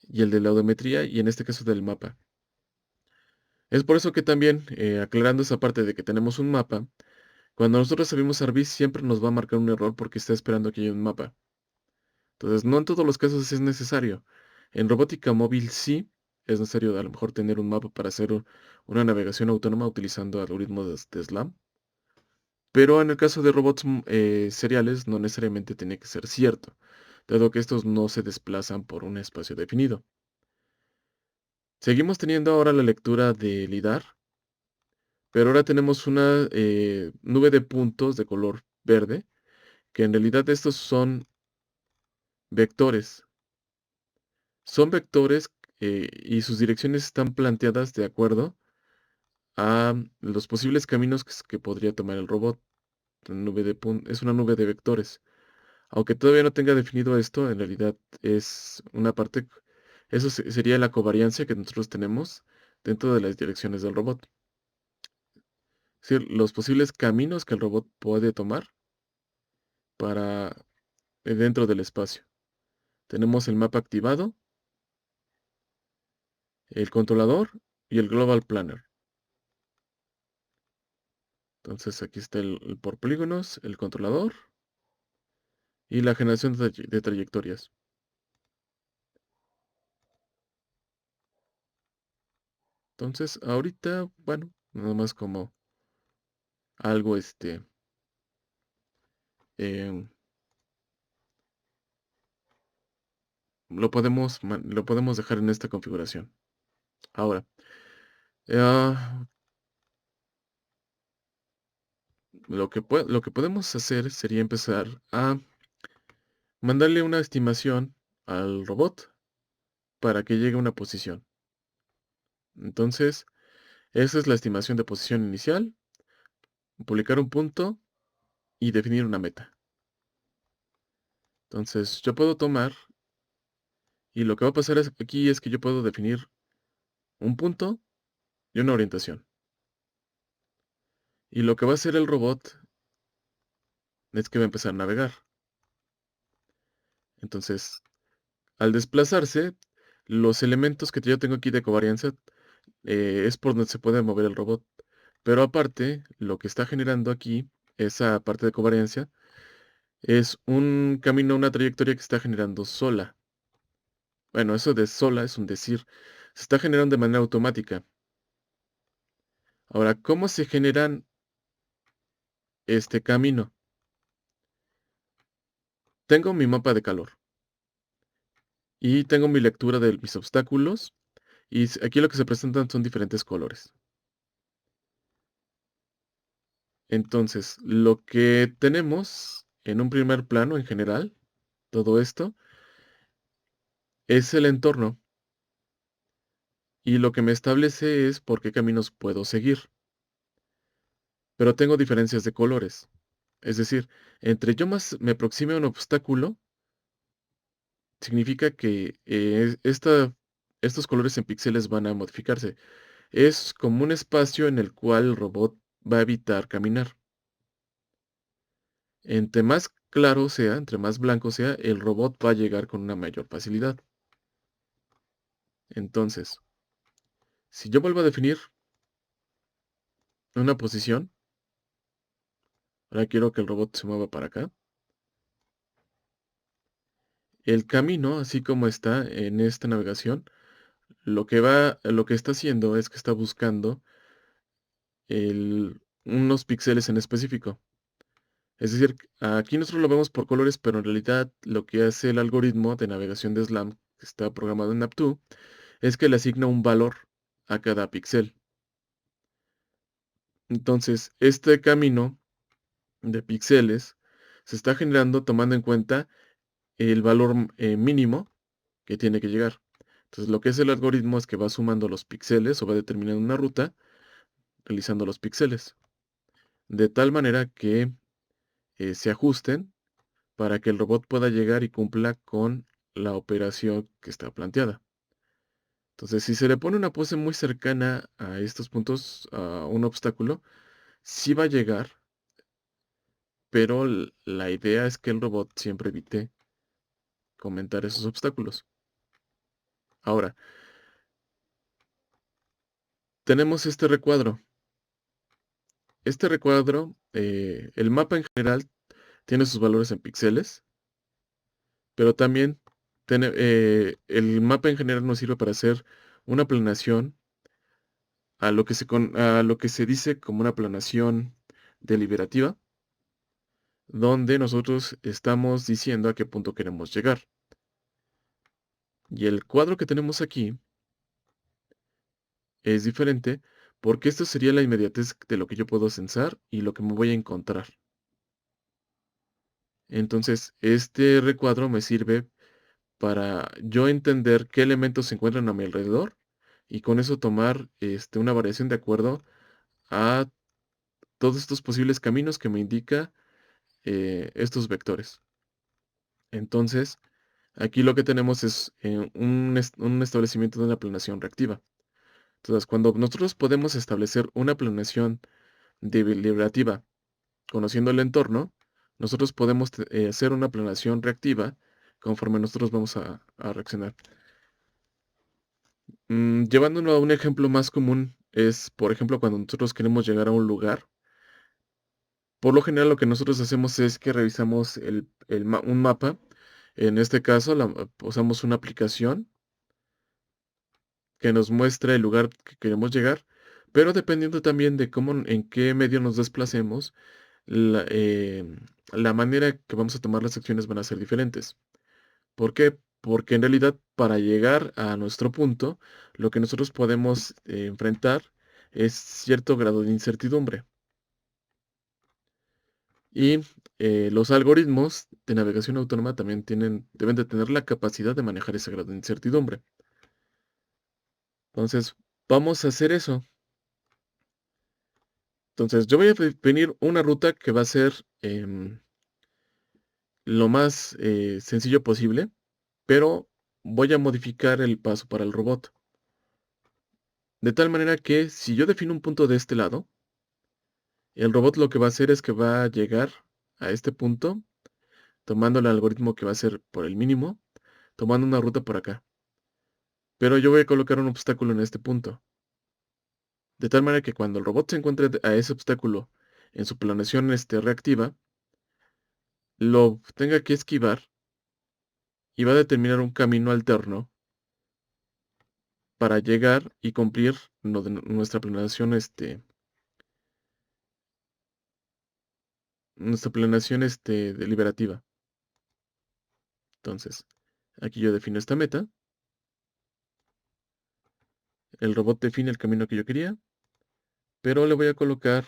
y el de la odometría y en este caso del mapa. Es por eso que también, aclarando esa parte de que tenemos un mapa, cuando nosotros abrimos Arbis siempre nos va a marcar un error porque está esperando que haya un mapa. Entonces, no en todos los casos es necesario. En robótica móvil sí es necesario a lo mejor tener un mapa para hacer una navegación autónoma utilizando algoritmos de SLAM. Pero en el caso de robots seriales no necesariamente tiene que ser cierto, dado que estos no se desplazan por un espacio definido. Seguimos teniendo ahora la lectura de LIDAR, pero ahora tenemos una nube de puntos de color verde, que en realidad estos son vectores. Son vectores y sus direcciones están planteadas de acuerdo a los posibles caminos que podría tomar el robot. Es una nube de vectores. Aunque todavía no tenga definido esto, en realidad es una parte, eso sería la covariancia que nosotros tenemos dentro de las direcciones del robot. Es decir, los posibles caminos que el robot puede tomar para dentro del espacio. Tenemos el mapa activado, el controlador y el Global Planner. Entonces aquí está el por polígonos, el controlador y la generación de trayectorias. Entonces ahorita, bueno, nada más como algo em, lo podemos dejar en esta configuración. Ahora, ah, lo que podemos hacer sería empezar a mandarle una estimación al robot para que llegue a una posición. Entonces, esa es la estimación de posición inicial, publicar un punto y definir una meta. Entonces, yo puedo tomar y lo que va a pasar aquí es que yo puedo definir un punto y una orientación. Y lo que va a hacer el robot es que va a empezar a navegar. Entonces, al desplazarse, los elementos que yo tengo aquí de covarianza es por donde se puede mover el robot. Pero aparte, lo que está generando aquí, esa parte de covariancia, es un camino, una trayectoria que está generando sola. Bueno, eso de sola es un decir. Se está generando de manera automática. Ahora, ¿cómo se generan este camino? Tengo mi mapa de calor y tengo mi lectura de mis obstáculos y aquí lo que se presentan son diferentes colores. Entonces, lo que tenemos en un primer plano en general, todo esto, es el entorno y lo que me establece es por qué caminos puedo seguir. Pero tengo diferencias de colores. Es decir, entre yo más me aproxime a un obstáculo, significa que estos colores en píxeles van a modificarse. Es como un espacio en el cual el robot va a evitar caminar. Entre más claro sea, entre más blanco sea, el robot va a llegar con una mayor facilidad. Entonces, si yo vuelvo a definir una posición, ahora quiero que el robot se mueva para acá. El camino, así como está en esta navegación, lo que está haciendo es que está buscando unos píxeles en específico. Es decir, aquí nosotros lo vemos por colores, pero en realidad lo que hace el algoritmo de navegación de SLAM, que está programado en Nap2, es que le asigna un valor a cada píxel. Entonces, este camino de píxeles se está generando tomando en cuenta el valor mínimo que tiene que llegar. Entonces, lo que hace el algoritmo es que va sumando los píxeles o va determinando una ruta realizando los píxeles, de tal manera que se ajusten para que el robot pueda llegar y cumpla con la operación que está planteada. Entonces, si se le pone una pose muy cercana a estos puntos, a un obstáculo, sí va a llegar, pero la idea es que el robot siempre evite comentar esos obstáculos. Ahora, tenemos este recuadro. Este recuadro, el mapa en general tiene sus valores en píxeles, pero también el mapa en general nos sirve para hacer una planeación a lo que se dice como una planeación deliberativa, donde nosotros estamos diciendo a qué punto queremos llegar. Y el cuadro que tenemos aquí es diferente porque esto sería la inmediatez de lo que yo puedo censar y lo que me voy a encontrar. Entonces, este recuadro me sirve para yo entender qué elementos se encuentran a mi alrededor y con eso tomar una variación de acuerdo a todos estos posibles caminos que me indica estos vectores. Entonces, aquí lo que tenemos es un establecimiento de una planeación reactiva. Entonces, cuando nosotros podemos establecer una planeación deliberativa conociendo el entorno, nosotros podemos hacer una planeación reactiva conforme nosotros vamos a reaccionar. Llevándolo a un ejemplo más común es, por ejemplo, cuando nosotros queremos llegar a un lugar, por lo general lo que nosotros hacemos es que revisamos un mapa. En este caso, usamos una aplicación que nos muestra el lugar que queremos llegar, pero dependiendo también de cómo, en qué medio nos desplacemos, la manera que vamos a tomar las acciones van a ser diferentes. ¿Por qué? Porque en realidad para llegar a nuestro punto, lo que nosotros podemos enfrentar es cierto grado de incertidumbre. Y los algoritmos de navegación autónoma también deben de tener la capacidad de manejar ese grado de incertidumbre. Entonces, vamos a hacer eso. Entonces, yo voy a definir una ruta que va a ser lo más sencillo posible, pero voy a modificar el paso para el robot. De tal manera que si yo defino un punto de este lado, el robot lo que va a hacer es que va a llegar a este punto, tomando el algoritmo que va a ser por el mínimo, tomando una ruta por acá. Pero yo voy a colocar un obstáculo en este punto. De tal manera que cuando el robot se encuentre a ese obstáculo en su planeación reactiva, lo tenga que esquivar y va a determinar un camino alterno para llegar y cumplir lo de nuestra planeación, deliberativa. Entonces, aquí yo defino esta meta, el robot define el camino que yo quería, pero le voy a colocar,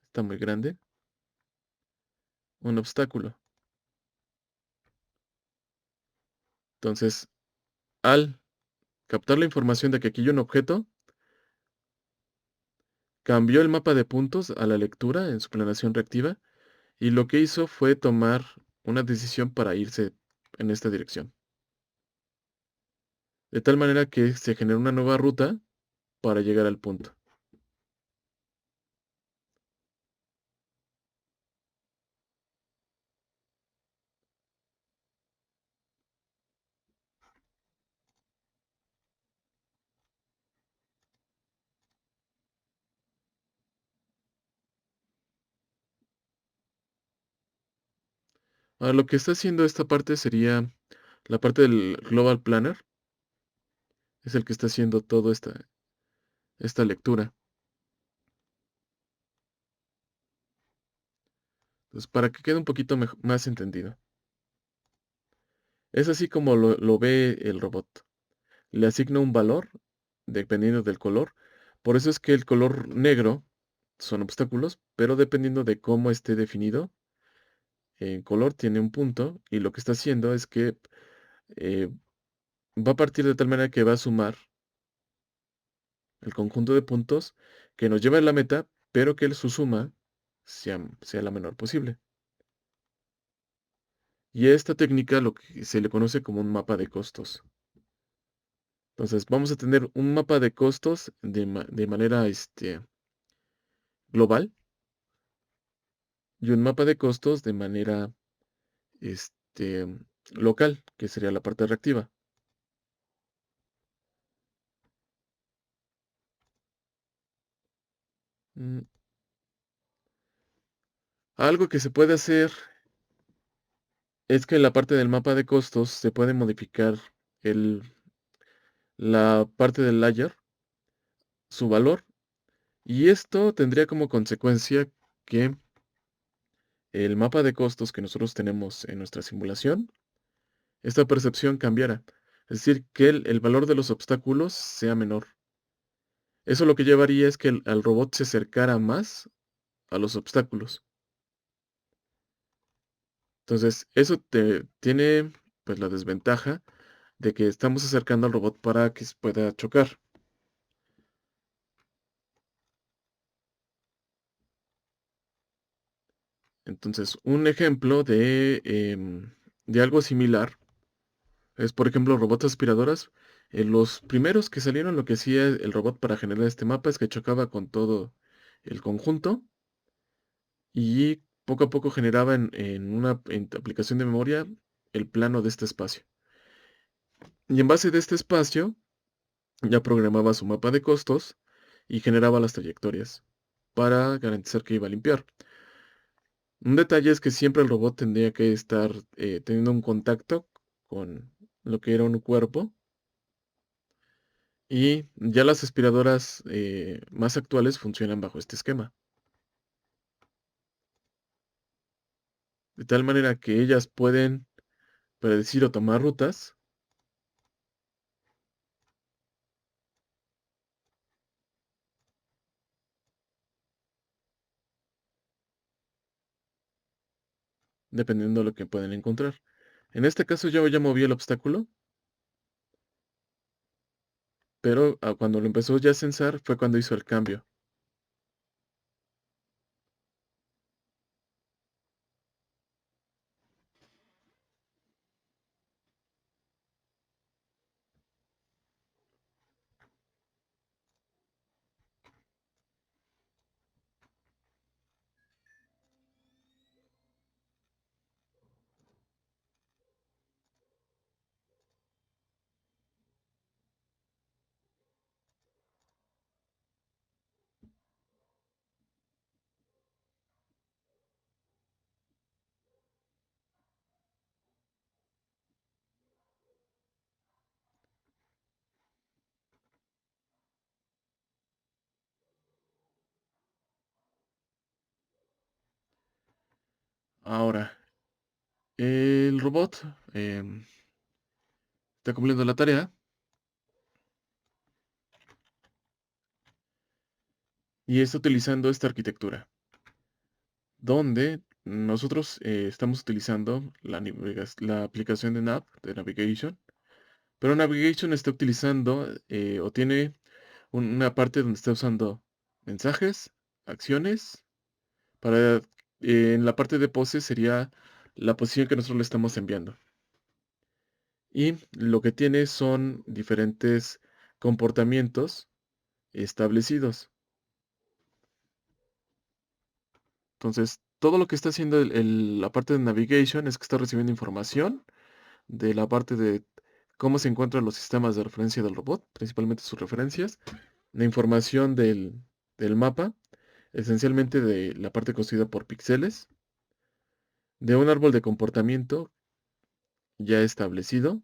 está muy grande, un obstáculo. Entonces, al captar la información de que aquí hay un objeto, cambió el mapa de puntos a la lectura en su planeación reactiva y lo que hizo fue tomar una decisión para irse en esta dirección. De tal manera que se generó una nueva ruta para llegar al punto. Ahora, lo que está haciendo esta parte sería la parte del Global Planner, es el que está haciendo toda esta lectura. Entonces, para que quede un poquito más entendido. Es así como lo ve el robot. Le asigna un valor dependiendo del color. Por eso es que el color negro son obstáculos, pero dependiendo de cómo esté definido, en color tiene un punto y lo que está haciendo es que eh, va a partir de tal manera que va a sumar el conjunto de puntos que nos lleva a la meta, pero que su suma sea la menor posible. Y esta técnica lo que se le conoce como un mapa de costos. Entonces, vamos a tener un mapa de costos de manera global y un mapa de costos de manera este, local, que sería la parte reactiva. Mm, Algo que se puede hacer es que en la parte del mapa de costos se puede modificar el, la parte del layer, su valor, y esto tendría como consecuencia que el mapa de costos que nosotros tenemos en nuestra simulación, esta percepción cambiara. Es decir, que el valor de los obstáculos sea menor. Eso lo que llevaría es que al robot se acercara más a los obstáculos. Entonces, eso tiene pues la desventaja de que estamos acercando al robot para que se pueda chocar. Entonces, un ejemplo de algo similar es, por ejemplo, robots aspiradoras. Los primeros que salieron, lo que hacía el robot para generar este mapa es que chocaba con todo el conjunto y poco a poco generaba en una aplicación de memoria el plano de este espacio. Y en base de este espacio ya programaba su mapa de costos y generaba las trayectorias para garantizar que iba a limpiar. Un detalle es que siempre el robot tendría que estar teniendo un contacto con lo que era un cuerpo y ya las aspiradoras más actuales funcionan bajo este esquema. De tal manera que ellas pueden predecir o tomar rutas dependiendo de lo que pueden encontrar. En este caso yo ya moví el obstáculo pero cuando lo empezó ya a censar fue cuando hizo el cambio. Ahora, el robot está cumpliendo la tarea y está utilizando esta arquitectura, donde nosotros estamos utilizando la aplicación de Nav, de Navigation, pero Navigation está utilizando o tiene una parte donde está usando mensajes, acciones, para en la parte de pose sería la posición que nosotros le estamos enviando. Y lo que tiene son diferentes comportamientos establecidos. Entonces, todo lo que está haciendo la parte de navigation es que está recibiendo información de la parte de cómo se encuentran los sistemas de referencia del robot, principalmente sus referencias, la información del mapa, esencialmente de la parte constituida por píxeles, de un árbol de comportamiento ya establecido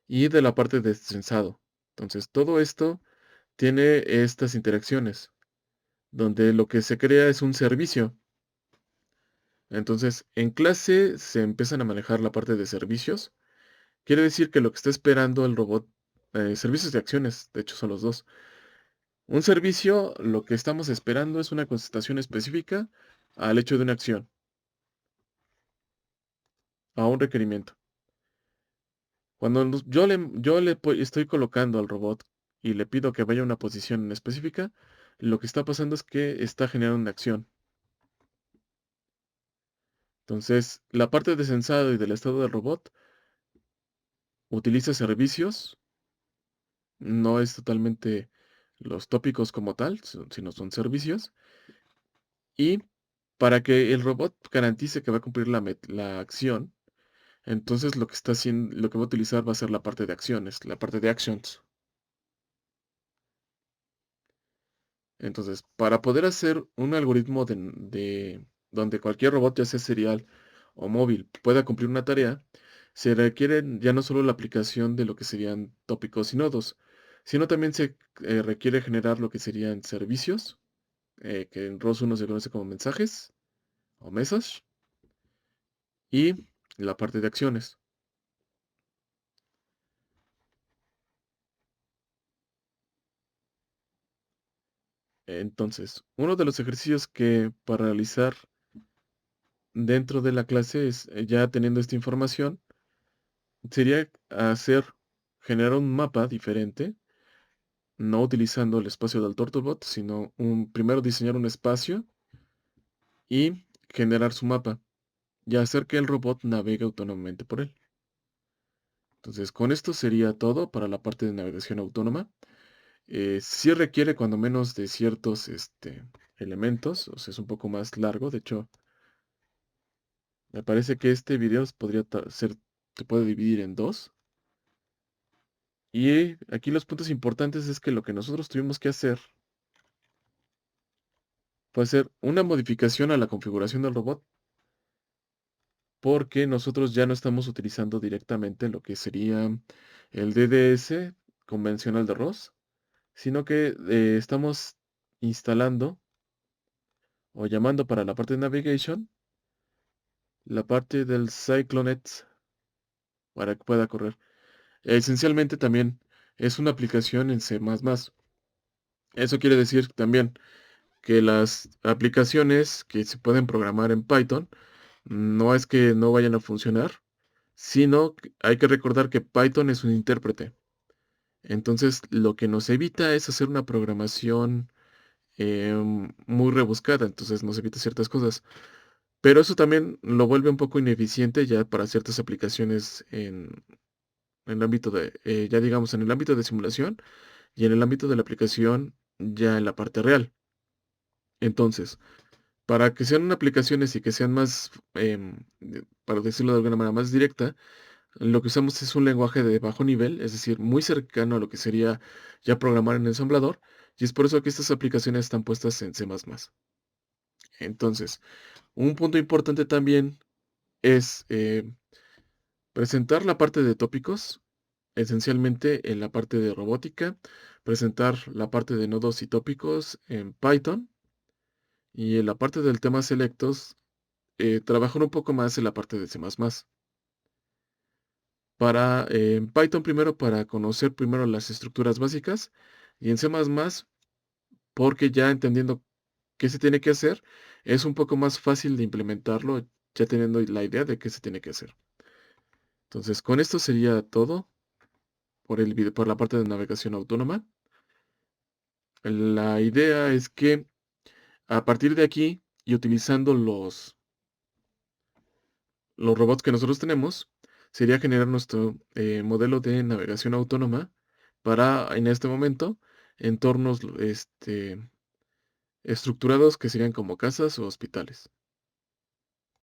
y de la parte de sensado. Entonces, todo esto tiene estas interacciones, donde lo que se crea es un servicio. Entonces, en clase se empiezan a manejar la parte de servicios. Quiere decir que lo que está esperando el robot, servicios de acciones, de hecho son los dos. Un servicio, lo que estamos esperando es una contestación específica al hecho de una acción, a un requerimiento. Cuando estoy colocando al robot y le pido que vaya a una posición en específica, lo que está pasando es que está generando una acción. Entonces, la parte de sensado y del estado del robot utiliza servicios, no es totalmente los tópicos como tal, sino son servicios. Y para que el robot garantice que va a cumplir la acción, entonces lo que está haciendo, lo que va a utilizar va a ser la parte de acciones, la parte de actions. Entonces, para poder hacer un algoritmo donde cualquier robot, ya sea serial o móvil, pueda cumplir una tarea, se requiere ya no solo la aplicación de lo que serían tópicos y nodos, sino también se requiere generar lo que serían servicios, que en ROS 1 se conoce como mensajes o message, y la parte de acciones. Entonces, uno de los ejercicios que para realizar dentro de la clase es, ya teniendo esta información, sería generar un mapa diferente, no utilizando el espacio del Turtlebot, sino primero diseñar un espacio y generar su mapa y hacer que el robot navegue autónomamente por él. Entonces, con esto sería todo para la parte de navegación autónoma. Sí requiere cuando menos de ciertos elementos, o sea, es un poco más largo. De hecho, me parece que este video se puede dividir en dos. Y aquí los puntos importantes es que lo que nosotros tuvimos que hacer fue hacer una modificación a la configuración del robot, porque nosotros ya no estamos utilizando directamente lo que sería el DDS convencional de ROS, sino que estamos instalando o llamando para la parte de navigation la parte del Cyclonet para que pueda correr. Esencialmente también es una aplicación en C++. Eso quiere decir también que las aplicaciones que se pueden programar en Python no es que no vayan a funcionar, sino que hay que recordar que Python es un intérprete. Entonces, lo que nos evita es hacer una programación muy rebuscada, entonces nos evita ciertas cosas. Pero eso también lo vuelve un poco ineficiente ya para ciertas aplicaciones en el ámbito ya digamos, en el ámbito de simulación y en el ámbito de la aplicación ya en la parte real. Entonces, para que sean aplicaciones y que sean más, para decirlo de alguna manera, más directa, lo que usamos es un lenguaje de bajo nivel, es decir, muy cercano a lo que sería ya programar en ensamblador, y es por eso que estas aplicaciones están puestas en C++. Entonces, un punto importante también es presentar la parte de tópicos, esencialmente en la parte de robótica, presentar la parte de nodos y tópicos en Python, y en la parte del tema selectos, trabajar un poco más en la parte de C++. En Python primero para conocer primero las estructuras básicas y en C++ porque ya entendiendo qué se tiene que hacer, es un poco más fácil de implementarlo ya teniendo la idea de qué se tiene que hacer. Entonces, con esto sería todo por la parte de navegación autónoma. La idea es que a partir de aquí y utilizando los robots que nosotros tenemos, sería generar nuestro modelo de navegación autónoma para, en este momento, entornos estructurados que serían como casas o hospitales.